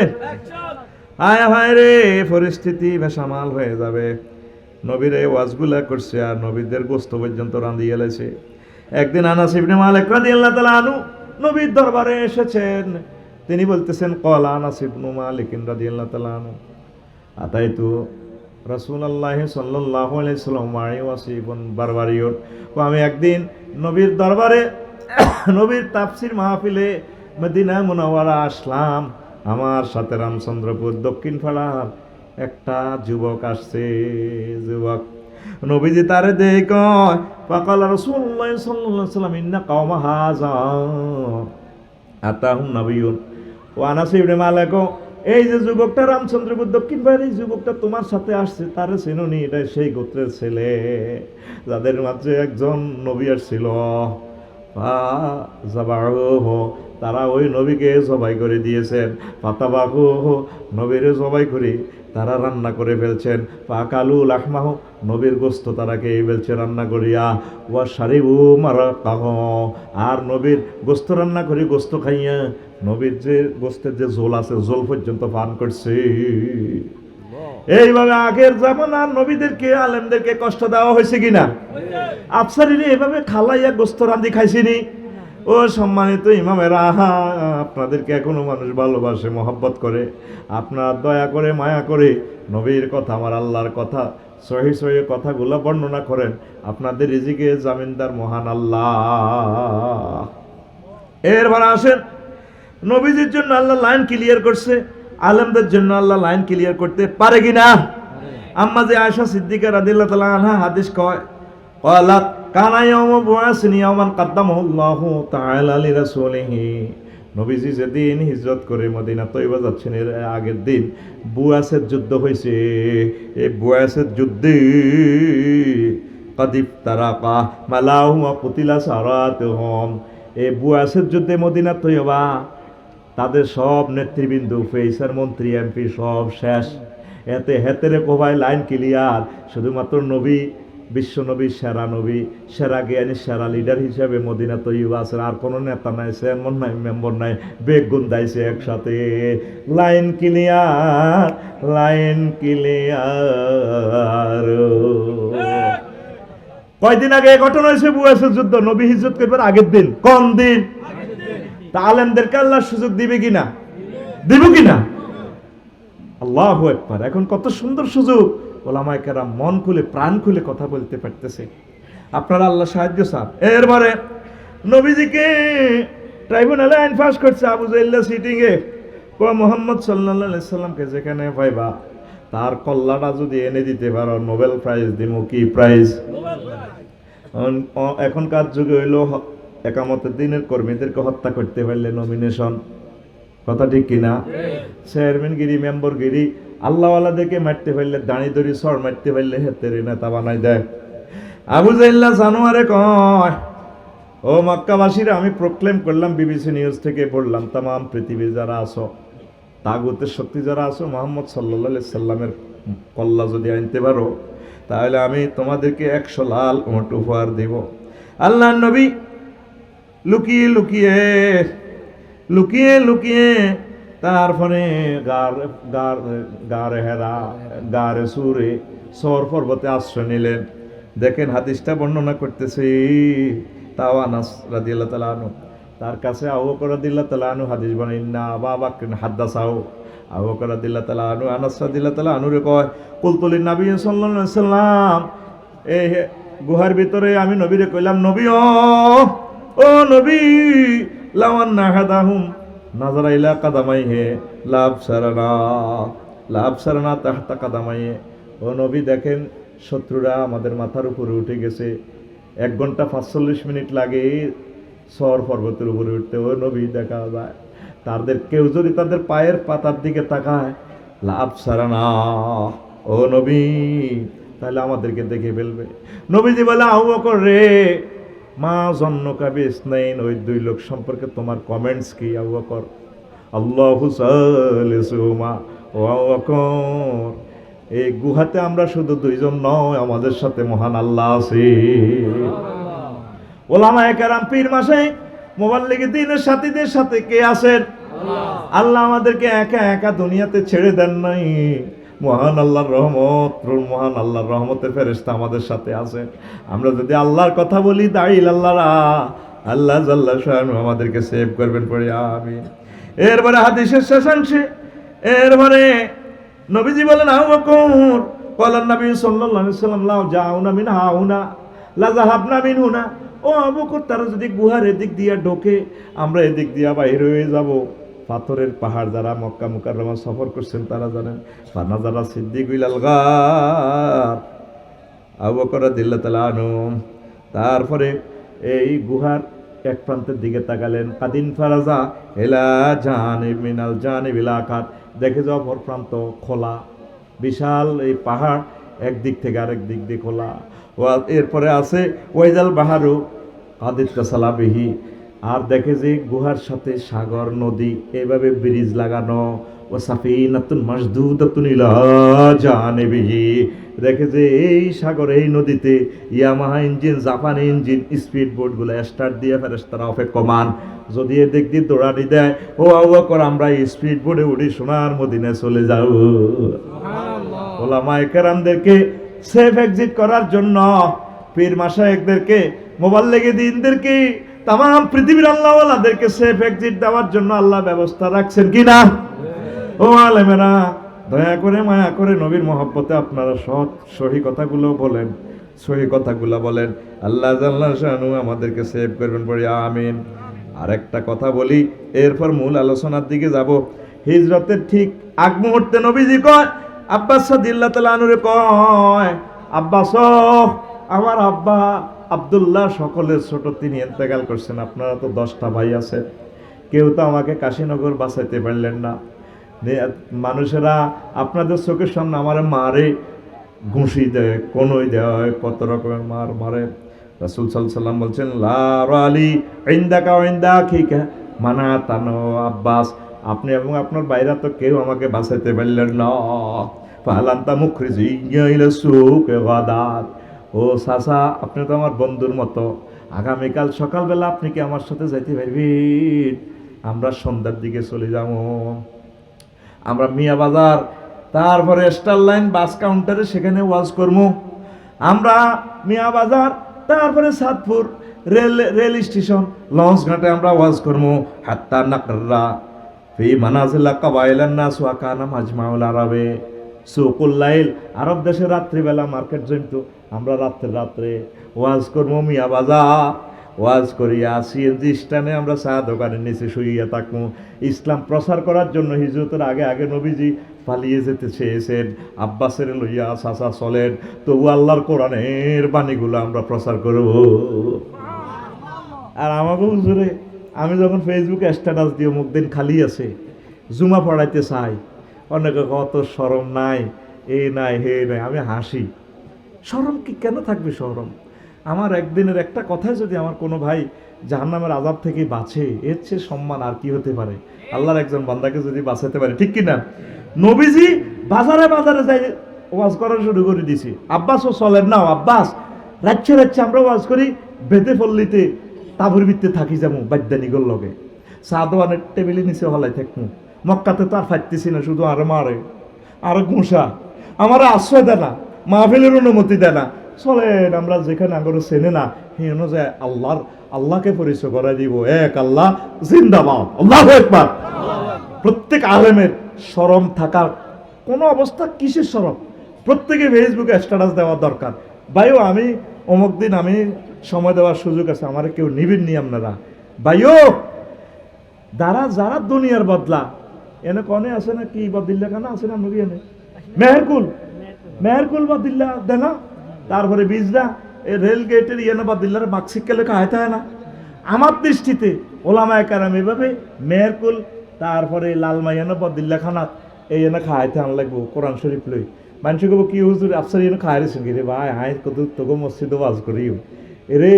আয় হায় রে, পরিস্থিতি বেসামাল হয়ে যাবে। নবীর এই ওয়াজগুলা করছে আর নবীদের গোস্ত পর্যন্ত রাঁধিয়ে এলেছে। একদিন আনাস ইবনে মালিক রাদিয়াল্লাহু তাআলা আনহু নবীর দরবারে এসেছেন। তিনি বলতেছেন, ক্বালা আনাস ইবনে মালিক রাদিয়াল্লাহু তাআলা আনহু আতাইতু রাসূলুল্লাহ সাল্লাল্লাহু আলাইহি ওয়াসাল্লাম ওয়াসিবুন বারবারিয়ত। আমি একদিন নবীর দরবারে নবীর তাফসীর মাহফিলে মদিনা মুনাওয়ারা আসলাম। আমার সাথে রামচন্দ্রপুর দক্ষিণ পাড়ার একটা যুবক আসছে। যুবক নবীজি তারে দেই কয়, ফাকাল রাসূলুল্লাহ সাল্লাল্লাহু আলাইহি ওয়াসাল্লাম ইন্না কওমা হাযা আতাহুম নাবিয়্যুন ওয়া আনাস ইবনে মালিক, এই যে যুবকটা রামচন্দ্রপুর দক্ষিণ পাড়ার এই যুবকটা তোমার সাথে আসছে, তারে চেনোনি? এটা সেই গোত্রের ছেলে যাদের মাঝে একজন নবী আসছিল। তারা ওই নবীকে জবাই করে দিয়েছেন। ফাতাবাহু, নবীরে জবাই করে তারা রান্না করে ফেলছেন। ফাকালু লাহমাহু, নবীর গোস্ত তারা খেয়ে ফেলছে রান্না করিয়া। ওয়া শারিবু মারাকাহু, আর নবীর গোস্ত রান্না করে গোস্ত খাইয়া নবীর যে গোস্তের যে ঝোল আছে ঝোল পর্যন্ত পান করছে। এইভাবে আগের জামানার নবীদেরকে আলেমদেরকে কষ্ট দেওয়া হয়েছে কিনা? আফসারিরে এভাবে খালাইয়া গোস্ত রান্ধি খাইছিনি? ও সম্মানিত ইমামেরা, আপনাদেরকে এখনো মানুষ ভালোবাসে, মহব্বত করে। আপনারা দয়া করে মায়া করে নবীর কথা, আমার আল্লাহর কথা, সহি সহি কথাগুলো বর্ণনা করেন। আপনাদের রিজিকে জামিনদার মহান আল্লাহ। এরপর আসেন, নবীজির জন্য আল্লাহ লাইন ক্লিয়ার করছে, আলেমদের জন্য আল্লাহ লাইন ক্লিয়ার করতে পারে কিনা? আম্মা যে আয়েশা সিদ্দিকা রাদিয়াল্লাহু তাআলা আনহা হাদিস কয়, ক্বালাত কানা ইয়াউমু বুআসনি ইয়াওমান কাদ্দামাহুল্লাহু তাআলা লিরাসূলিহি। নবীজি যেদিন হিজরত করে মদিনা তয়্যবা যাচ্ছেন, এর আগের দিন বুআসের যুদ্ধ হয়েছে। এই বুআসের যুদ্ধে কাদিফ তারাকা মালাহুম ওয়া কুতিলা সারাতুহুম, এই বুআসের যুদ্ধে মদিনা তয়্যবা তাদের সব নেতৃবৃন্দ, ফেইসার, মন্ত্রী, এমপি সব শেষ। এতে হেতেরে কোভায় লাইন ক্লিয়ার। শুধুমাত্র নবী, বিশ্ব নবী, সেরা নবী, সেরা জ্ঞানী, সেরা লিডার হিসেবে মদিনা তৈয়বা আছে। আর কোনো নেতা নাই, চেয়ারম্যান নাই, মেম্বার নাই, বেগুন দাইছে একসাথে। Line clear, line clear. কয়দিন আগে ঘটনা হয়েছে বুয়াসের যুদ্ধ, নবী হিজরত করবার আগের দিন। কোন দিন? তা আলেমদেরকে আল্লাহ সুযোগ দিবে কিনা? দিব কিনা? আল্লাহু আকবার। এখন কত সুন্দর সুযোগ, ওলামায়ে কেরাম মন খুলে প্রাণ খুলে কথা বলতে পারতেছে। আপনারা আল্লাহ সাহায্য চান। এরপরে নবীজিকে ট্রাইব্যুনালে আইন পাস করছে আবু জাইল্লা সিটিং এ। মুহাম্মদ সাল্লাল্লাহু আলাইহি সাল্লামকে যেখানে পাইবা তার কল্লাটা যদি এনে দিতে পারো, নোবেল প্রাইজ দিমু। কি প্রাইজ? এখনকার যুগে হইল একামতের দিনের কর্মীদেরকে হত্যা করতে পারলে নমিনেশন। কথা ঠিক কিনা? চেয়ারম্যানগিরি, মেম্বরগিরি, আল্লাহওয়ালাদেরকে মারতে পারলে, দাঁড়ি দড়ি সর মারতে পারলে হেতের নেতা বানাই দেয়। আবু জাইল্লা জানোয়ারে কয়, ও মক্কাবাসীরা, আমি প্রক্লেম করলাম, বিবিসি নিউজ থেকে পড়লাম, তাম পৃথিবী যারা আছো, তাগুতের শক্তি যারা আছো, মুহাম্মদ সাল্লাল্লাহু আলাইহি সাল্লামের কল্লা যদি আনতে পারো তাহলে আমি তোমাদেরকে 100 লাল উট উপহার দেব। আল্লাহর নবী লুকিয়ে লুকিয়ে লুকিয়ে লুকিয়ে তারপরে গারে হেরা, গারে সুরে, সর পর্বতে আশ্রয় নিলেন। দেখেন হাদিসটা বর্ণনা করতেছে তাও আনাস রাদিয়াল্লাহু তাআলা আনহু, তার কাছে আবু বকর রাদিয়াল্লাহু তাআলা আনহু হাদিস বানাই না আবা বকর হাদাসাও। আবু বকর রাদিয়াল্লাহু তাআলা আনহু আনাস রাদিয়াল্লাহু তাআলা আনহুরে কয়, কুলতু লিন নবী সাল্লাল্লাহু আলাইহি সাল্লাম, এই গুহার ভিতরে আমি নবীরে কইলাম, নবী ও নবী, লাওয়ান্না হাদাহুম নাযারা ইলা কাদামাইহি লাবসারানা তাহতা কাদামাইহি। ও নবী দেখেন, শত্রুরা আমাদের মাথার উপরে উঠে গেছে। 1 ঘন্টা 45 মিনিট লাগে সর পর্বতের উপরে উঠতে। ও নবী দেখা যায় তাদের কেউ যদি তাদের পায়ের পাতার দিকে তাকায়, লাভ সারা না, ও নবী, তাহলে আমাদেরকে দেখে ফেলবে। নবীজি বলে, আবু বকর রে, মা জন্নকা বিসনাইন, ওই 2 লোক সম্পর্কে তোমার কমেন্টস কি আবু বকর? আল্লাহু সালিসুহুমা, ও আবু বকর, এই গুহাতে আমরা শুধু 2 জন নয়, আমাদের সাথে মহান আল্লাহ আছে। ওলামায়ে কেরাম, পীর মাশায়েখ, মুবাল্লিগি দ্বীনের সাথীদের সাথে কে আছেন? আল্লাহ আমাদেরকে একা একা দুনিয়াতে ছেড়ে দেন নাই। মহান আল্লাহর রহমত, মহান আল্লাহর রহমতের ফেরেশতা আমাদের সাথে আছে। আমরা যদি আল্লাহর কথা বলি, দাঁড়িয়ে আল্লাহরা, আল্লাহ জাল্লা শানু আমাদেরকে সেভ করবেন, পড়ে আমিন। এরপরে হাদিসের শেষাংশে এরপরে নবীজি বলেন, আবু বকর, কলান নবী সাল্লাল্লাহু আলাইহি ওয়াসাল্লাম, লাউ জাউনা মিন হাউনা লা যাহাবনা মিন হুনা। ও আবু বকর, তারা যদি গুহার এদিক দিয়া ঢোকে, আমরা এদিক দিয়া বাইর হয়ে যাব। পাথরের পাহাড়, যারা মক্কা মুকাররমা সফর করছেন তারা জানেন। ফানাজারা সিদ্দিকুল আলগার, আবু বকর রাদিয়াল্লাহু তাআলা আনহু তারপরে এই গুহার এক প্রান্তের দিকে তাকালেন। কাদিন ফারাজা এলা জানিব মিনাল জানিবিল আকার, দেখে যাও অপর প্রান্ত খোলা, বিশাল এই পাহাড় একদিক থেকে আরেক দিক দিয়ে খোলা। এরপরে আছে ওয়াইজাল বাহারু কাদিত সালাবিহি, আর দেখে যে গুহার সাথে সাগর নদী এইভাবে ব্রিজ লাগানো। ও সাফিনাতুন মাসদুদাতুন ইলা জানিবিহি, দেখে যে এই সাগর, এই নদীতে ইয়ামাহা ইঞ্জিন, জাপানি ইঞ্জিন, স্পিড বোটগুলো স্টার্ট দিয়ে ফেরেশতারা অপেক্ষমান। যদি এদিক দিয়ে দৌড়ানি দেয়, ও আবু বকর, আমরা এই স্পিড বোটে উঠি সোনার মদিনায় চলে যাও। ওলামায়ে কেরামদেরকে সেফ এক্সিট করার জন্য, পীর মাশায়েখদেরকে, মুবাল্লিগি দ্বীনদেরকে, তাম পৃথিবীর আল্লাহওয়ালাদেরকে সেফ এক্সিট দেওয়ার জন্য আল্লাহ ব্যবস্থা রাখছেন কিনা? ও আলেমেরা, দয়া করে মায়া করে নবীর মহব্বতে আপনারা সহি কথাগুলো বলেন, সহি কথাগুলো বলেন। আল্লাহ জাল্লা শানু আমাদেরকে সেভ করবেন, পড়ি আমিন। আর একটা কথা বলি, এরপর মূল আলোচনার দিকে যাব। হিজরতের ঠিক আগ মুহূর্তে নবীজি কয়, আব্বাস রাদিয়াল্লাহু তাআলা আনহুরে কয়, আব্বাস, আমার আব্বা আব্দুল্লাহ সকলের ছোট, তিনি ইন্তেকাল করছেন। আপনারা তো 10টা ভাই আছেন, কেউ তো আমাকে কাশীনগর বাঁচাইতে পারলেন না। মানুষেরা আপনাদের চোখের সামনে আমার মারে, ঘুষি দেয়, কনই দেয়, কত রকমের মার মারে। রাসূল সাল্লাল্লাহু আলাইহি ওয়াসাল্লাম বলছেন, লা রালি ইনদাকা ওয়া ইনদা আখিকা মানা তানো, আব্বাস, আপনি এবং আপনার বাইরা তো কেউ আমাকে বাঁচাইতে পারলেন না। ফালান্তা মুখরিজিয়া ইলা সুক গাদাত, ও চাচা, আপনি তো আমার বন্ধুর মতো, আগামীকাল সকালবেলা আপনি কি আমার সাথে যাইতে পারবেন? আমরা সন্ধ্যার দিকে চলে যাব। আমরা মিয়া বাজার, তারপরে স্টার লাইন বাস কাউন্টারে, সেখানে ওয়াজ করবো। আমরা মিয়া বাজার, তারপরে সাদপুর রেল স্টেশন, লঞ্চ ঘাটে আমরা ওয়াজ করবো। হাত্তা নাকরা ফি মানাজিলা কাবাইলান নাস ওয়া কানা মাজমাউল আরাবে সুকুল লাইল, আরব দেশে রাত্রিবেলা মার্কেট জমতো, আমরা রাত্রে ওয়াজ করবো মিয়া বাজার। ওয়াজ করিয়া সিএনজি স্ট্যান্ডে আমরা চা দোকানের নিচে শুইয়া থাকবো। ইসলাম প্রচার করার জন্য হিজরতের আগে আগে নবীজি পালিয়ে যেতে চেয়েছেন। আব্বাসের লইয়া চাচা চলেন, তবু আল্লাহর কোরআনের বাণীগুলো আমরা প্রচার করব। আর আমাকে হুজুরে, আমি যখন ফেসবুকে স্ট্যাটাস দিও, মুখ দিন খালি আছে, জুমা পড়াইতে চাই, অনেকে কত শরম নাই, এ নাই হে নাই, আমি হাসি। শরম কি কেন থাকবে শরম? আমার একদিনের একটা কথায় যদি আমার কোনো ভাই জাহান্নামের আযাব থেকে বাঁচে, এর চেয়ে সম্মান আর কি হতে পারে? আল্লাহর একজন বান্দাকে যদি বাঁচাতে পারে, ঠিক কিনা? নবীজি বাজারে বাজারে যাই ওয়াজ করা শুরু করে দিছি। আব্বাসও চলেন না, আব্বাস, রাচ্ছে আমরা ওয়াজ করি, বেতে পল্লীতে তাবুর ভিত্তে থাকি যাবো বাদ্যানিগর লগে, চা দোয়ানের টেবিলে নিচে হলাই থাকবো। মক্কাতে তো আর ফাইতেছি না, শুধু আরো মারে, আরো ঘুষা, আমার আশ্রয় দেয় না, মাহফিলের অনুমতি দেয় না। চলেন আমরা যেখানে আগরে চেনে না, সেই অনুযায়ী আল্লাহকে পরিচয় করাই দিব, এক আল্লাহ জিন্দাবাদ, আল্লাহু আকবার। প্রত্যেক আলেমের শরম থাকার কোনো অবস্থা, কিসের শরম? প্রত্যেকে ফেসবুকে স্ট্যাটাস দেওয়া দরকার। ভাইও, আমি অমুক দিন আমি সময় দেওয়ার সুযোগ আছে, আমার কেউ নিবেন নি আপনারা। ভাইও, যারা দুনিয়ার বদলা, এনে কনে আছে না কি বদিল্লা, কেন আছে না নবী, এনে মেহেরকুল বদিল্লা দেনা তারপরে বিজরা এই রেল গেটের ইয়ানাবাদ দিল্লার মাক্সিককে লেখা হয়তো হয় না। আমার দৃষ্টিতে ওলামায়ে কারাম এভাবে মেহেরকুল তারপরে লালমাইয়ানাবাদ দিল্লা খানাত এই এনে খাইতে আন লাগবো কোরআন শরীফ লই মানুষ কব কি হুজুর আফসার এনে খাইরেছেন রে ভাই হাই কত তোকে মসজিদে ওয়াজ করিও এরে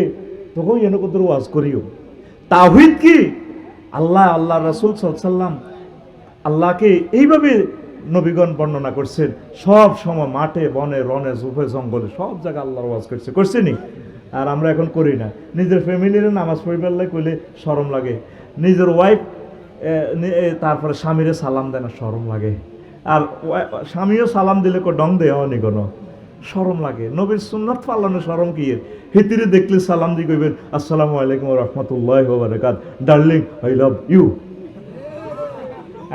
তোকে এনে কত ওয়াজ করিও। তাওহীদ কি? আল্লাহ আল্লাহ রাসূল সাল্লাল্লাহু আলাইহি সাল্লাম আল্লাহকে এইভাবে নবীগণ বর্ণনা করছেন, সব সময় মাঠে বনে রনে জুফে জঙ্গলে সব জায়গায় আল্লাহর ওয়াজ করছে, করছে নি? আর আমরা এখন করি না। নিজের ফ্যামিলির নামাজ পড়িবার লাগে কইলে শরম লাগে, নিজের ওয়াইফ তারপরে স্বামীরে সালাম দেয় না শরম লাগে, আর স্বামীও সালাম দিলে ডং দেওয়া নি কোনো শরম লাগে। নবীর সুন্নাত পালনে শরম কি? হিতিরে দেখলে সালাম দিয়ে কইবেন আসসালামু আলাইকুম ওয়া রাহমাতুল্লাহি ওয়া বারাকাতুহু, darling I love you.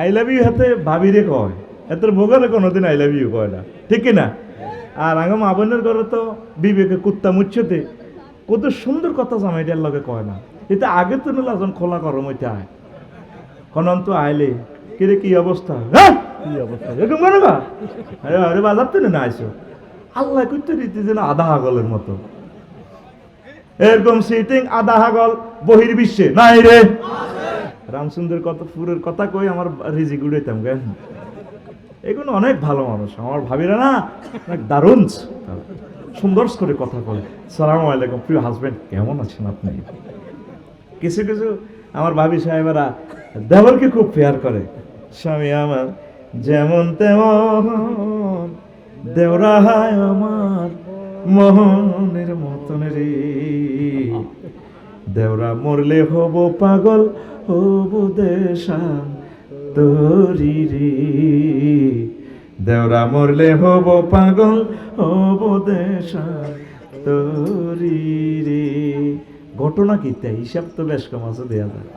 I love you হাতে ভাবিরে কয়, এত ভোগারে কোনোদিন আই লাভ ইউ কয় না, ঠিক না? আর আগে মা বোনের ঘরে তো বিবেকে কুত্তা মুচ্ছতে কত সুন্দর কথা জামাইটার লগে কয় না। এটা আগে তো নিল যখন খোলা গরম হইতে আয় কনন তো আইলে কিরে কি অবস্থা, কি অবস্থা এরকম করে না আরে বাজার তো না আইসো আল্লাহ করতে রীতি যেন আধা হাগলের মতো এরকম সিটিং আধা হাগল বহির্বিশ্বে নাই রে। রামচন্দ্র কত ফুরের কথা কই আমার রিজি গুড়াইতাম গে। এগুলো অনেক ভালো মানুষ আমার ভাবিরা না, অনেক দারুণ সুন্দর করে কথা বলে। সালাম আলাইকুম প্রিয় হাজবেন্ড, কেমন আছেন আপনি? কিছু কিছু আমার ভাবি সাহেবেরা দেবরকে খুব পেয়ার করে। স্বামী আমার যেমন তেমন, দেওরা হায় আমার মোহনের মতন রে, দেওরা মরলে হব পাগল হব দেশান তোরি রে, দেওরা মরলে হব পাগল হব দেশান তোরি রে। ঘটনা কি তাই হিসাব তো বেশ কম আছে দেয়া যায়।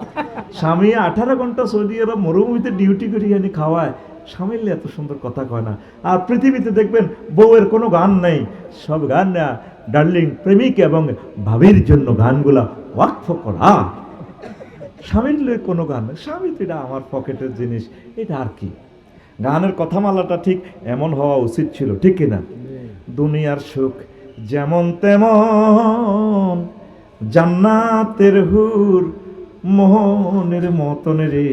স্বামী 18 ঘন্টা সৌদি আরব মরুভূমিতে ডিউটি করি এনে খাওয়ায়, স্বামীর এত সুন্দর কথা কয় না। আর পৃথিবীতে দেখবেন বউয়ের কোনো গান নেই, সব গান না ডার্লিং প্রেমিক এবং ভাবির জন্য গানগুলা ওয়াকফ করা। স্বামীর লয়ে কোনো গান নেই, স্বামী তো এটা আমার পকেটের জিনিস, এটা আর কি। গানের কথামালাটা ঠিক এমন হওয়া উচিত ছিল, ঠিক কিনা? দুনিয়ার সুখ যেমন তেমন, জান্নাতের হুর মোহনের মতন রে,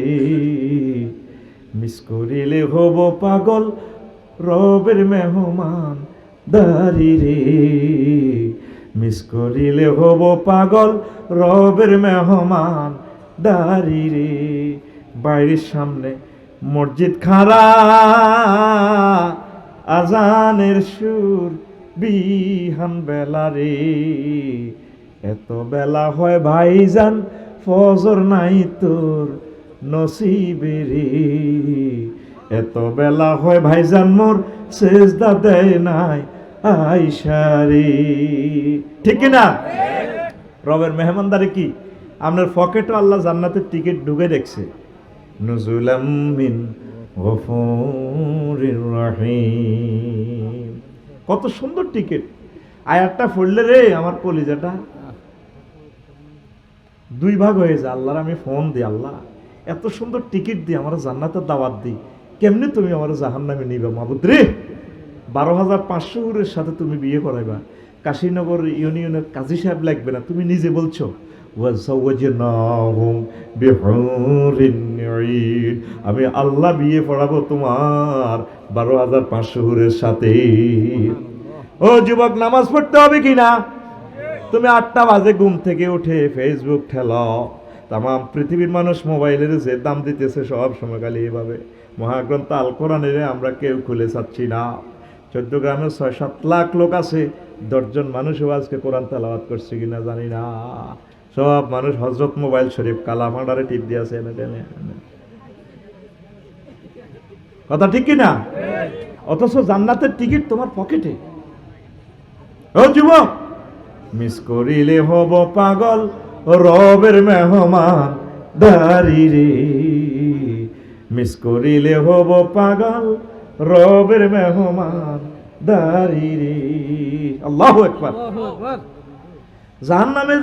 মিস করিলে হব পাগল রবের মেহমান দারি রে, মিস করিলে হব পাগল রবের মেহমান দারি রে। বাইরের সামনে মসজিদ খাড়া, আজানের সুর বিহান বেলা রে, এত বেলা হয় ভাইজান ফজর নাই তোর নসিবে রে, এত বেলা হয় ভাইজান মোর সেজদা দেয় নাই আইসা রে, ঠিক না? রবের মেহমানদারি কি? আপনার পকেটও আল্লাহ জান্নাতের টিকিট ঢুকে দেখছে, নুজুলাম মিন গফুরির রহিম। কত সুন্দর টিকিট! আয়াতটা পড়লে রে আমার কলিজাটা 2 ভাগ হয়ে যায়। আল্লাহর আমি ফোন দিই, আল্লাহ এত সুন্দর টিকিট দিই আমার জান্নাতের দাওয়াত দিই, কেমনে তুমি আমার জাহান্নামে নিবা মাবুদ রে? 12,500 হুরের সাথে তুমি বিয়ে করাইবা, কাশীনগর ইউনিয়নের কাজী সাহেব লাগবে না, তুমি নিজে বলছো আমি আল্লাহ বিয়ে পড়াবো তোমার 12,500 হুরের সাথে। ও যুবক, নামাজ পড়তে হবে কিনা? তুমি 8টা বাজে ঘুম থেকে উঠে ফেসবুক ঠেলাও, তাম পৃথিবীর মানুষ মোবাইলের যে দাম দিতেছে সব সময় খালি এভাবে। মহাগ্রন্থ আল কোরআনের আমরা কেউ খুলে চাচ্ছি না। 14 গ্রামের 6-7 লাখ লোক আছে, 10 জন মানুষও আজকে কোরআন তেলাওয়াত করছে কিনা জানি না। সব মানুষ হযরত মোবাইল শরীফ কালাম আন্ডারে টিপ দিয়ে আছে, কথা ঠিক কিনা? অথচ জান্নাতের টিকিট তোমার পকেটে। ও যুবক, মিস করিলে হব পাগল রবের মেহমান দারি রে, মিস করিলে হব পাগল রবের মেহমান দারি রে। আল্লাহু আকবার। জাহান্নামের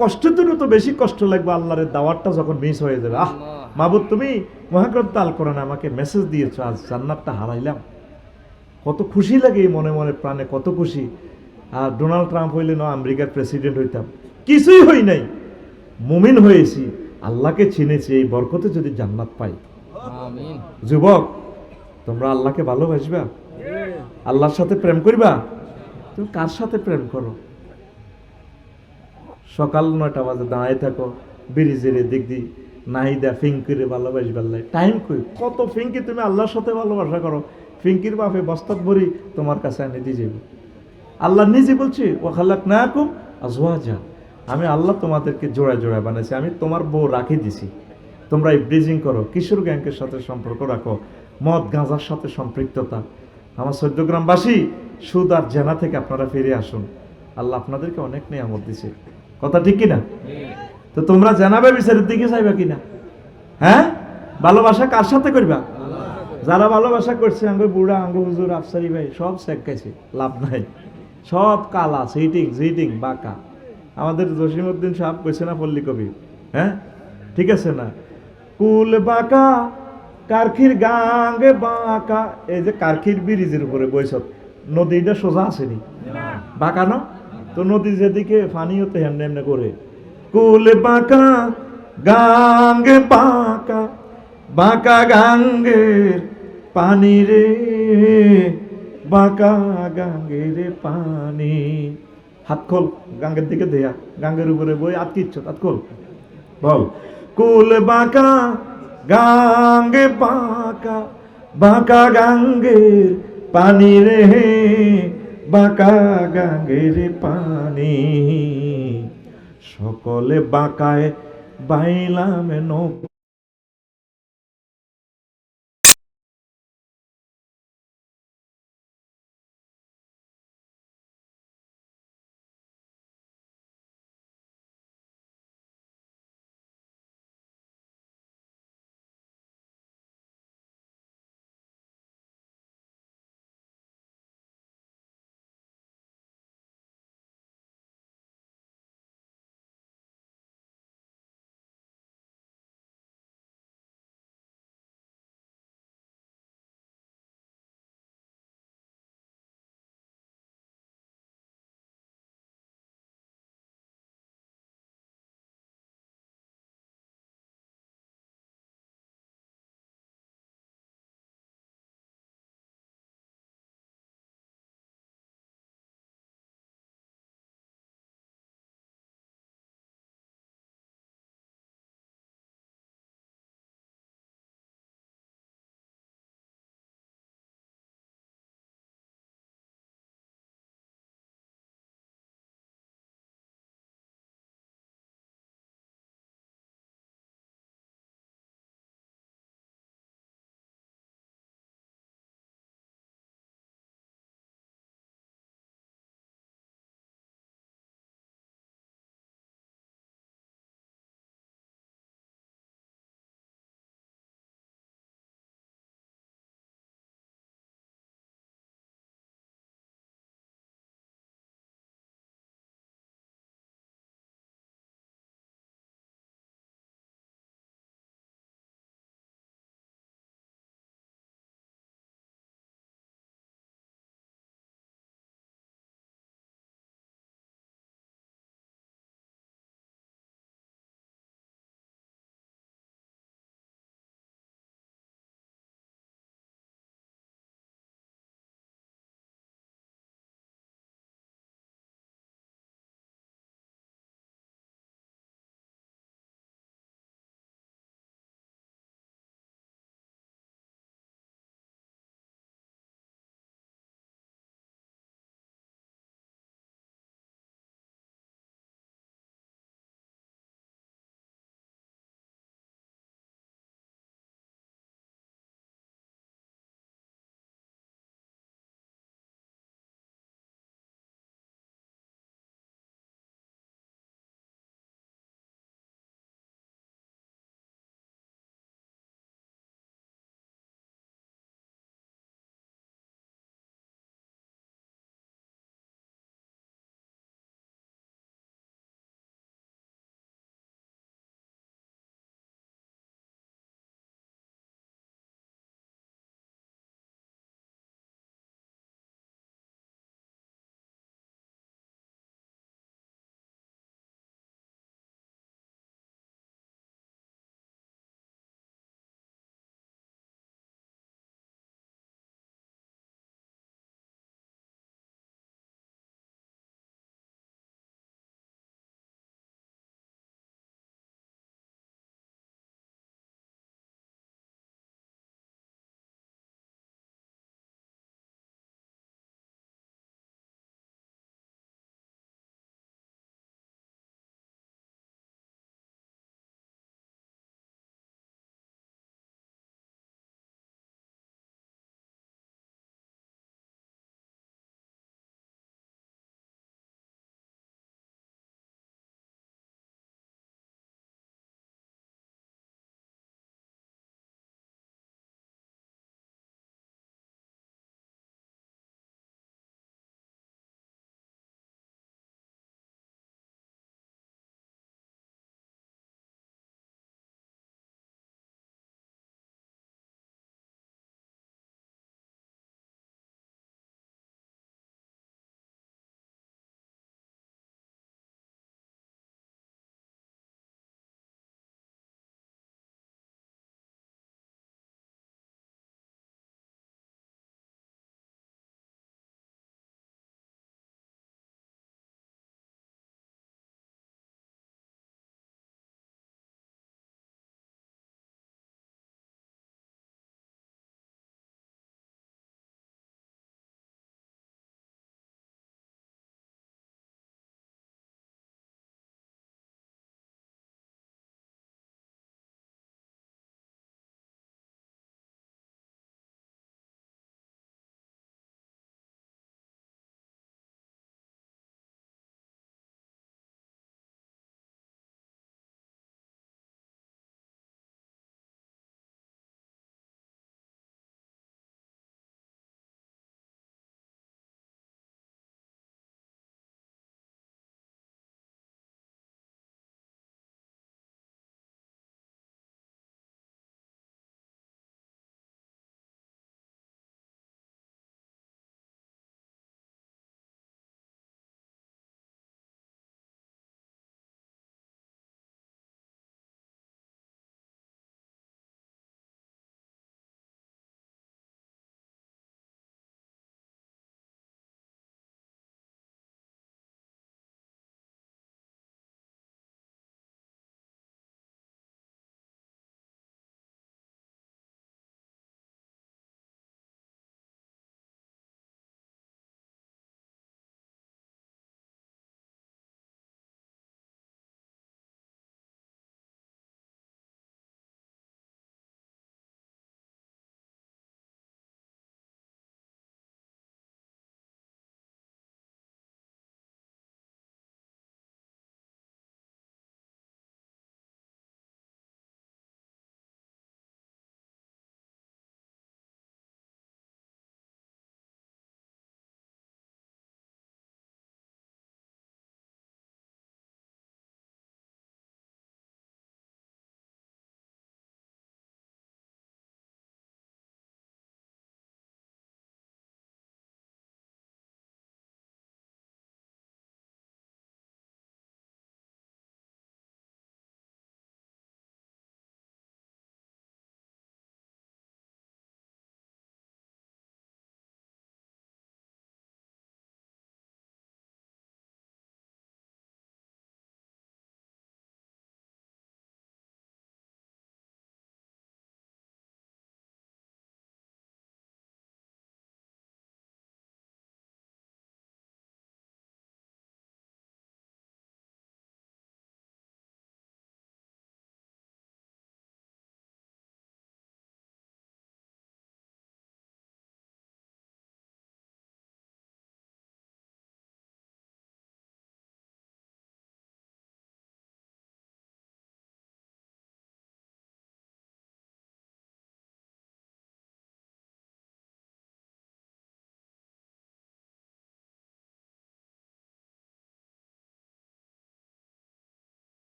কষ্ট তো বেশি কষ্ট লাগবে আল্লাহর দাওয়াতটা যখন মিস হয়ে যাবে। মাবুদ, তুমি মহাগ্রন্থ আল কোরআনে আমাকে মেসেজ দিয়েছো, আজ জান্নাতটা হারাইলাম। কত খুশি লাগে মনে মনে প্রাণে, কত খুশি। আর ডোনাল্ড ট্রাম্প হইলে না আমেরিকার প্রেসিডেন্ট হইতাম, কিছুই হই নাই, মুমিন হয়েছি, আল্লাহকে চিনেছি, এই বরকতে যদি জান্নাত পাই। আমিন। যুবক, তোমরা আল্লাহকে ভালোবাসবা, আল্লাহর সাথে প্রেম করবা। তুমি কার সাথে প্রেম করো? সকাল 9টা বাজে দাঁড়ায় থাকো ব্রিজের দিক দিয়ে, নাহিদা ফিঙ্কিরে ভালোবাসবার লাই টাইম কই, কত ফিঙ্কি তুমি আল্লাহর সাথে ভালোবাসা করো, ফিঙ্কির বাপে বস্তাত ভরি তোমার কাছে এনে দিয়ে যাবো। আল্লাহ নিজে বলছে ওয়াখালাকনাকুম আজওয়াজা, আমি আল্লাহ তোমাদেরকে জোড়া জোড়া বানাইছি, আমি তোমার বউ রাখি দিছি। তোমরা এই ব্রিজিং করো, কিশোর গ্যাংকের সাথে সম্পর্ক রাখো, মদ গাঁজার সাথে সম্পৃক্ততা। আমার 14 গ্রামবাসী, সুদ আর জেনা থেকে আপনারা ফিরে আসুন, আল্লাহ আপনাদেরকে অনেক নিয়ামত দিছে। কথা ঠিক কিনা? তো তোমরা জানাবে বিচারের দিকে চাইবা কিনা? হ্যাঁ, ভালোবাসা কার সাথে করবা? যারা ভালোবাসা করছে, আঙ্গ বুড়া, আঙ্গ হুজুর, আফসারি ভাই সব শেখাইছে, লাভ নাই, সব কালা, সিটিং জিটিং বাঁকা। আমাদের জসিমউদ্দিন সাহেব কইছে না পল্লী কবি, হ্যাঁ ঠিক আছে না, কুল বাঁকা কারখির গাঙ্গে বাঁকা। এই যে কারখির ব্রিজের উপরে বৈশক, নদীটা সোজা আসেনি, বাঁকা না, তো নদী যেদিকে ফানি হতে হেমনে হেমনে করে, কুল বাঁকা গাঙ্গে বাঁকা, বাঁকা গাঙ্গের পানি রে, বাঁকা গাঙ্গের পানি। হাত খোল, গাঙ্গের দিকে দেয়া, গাঙ্গের উপরে বই আটকিচ্ছ, হাত খোল, বল কুল বাঁকা গাঙ্গে বাঁকা, বাঁকা গাঙ্গের পানি রে, বাঁকা গাঙ্গের পানি। সকলে বাঁকায় বাইলাম নৌকা।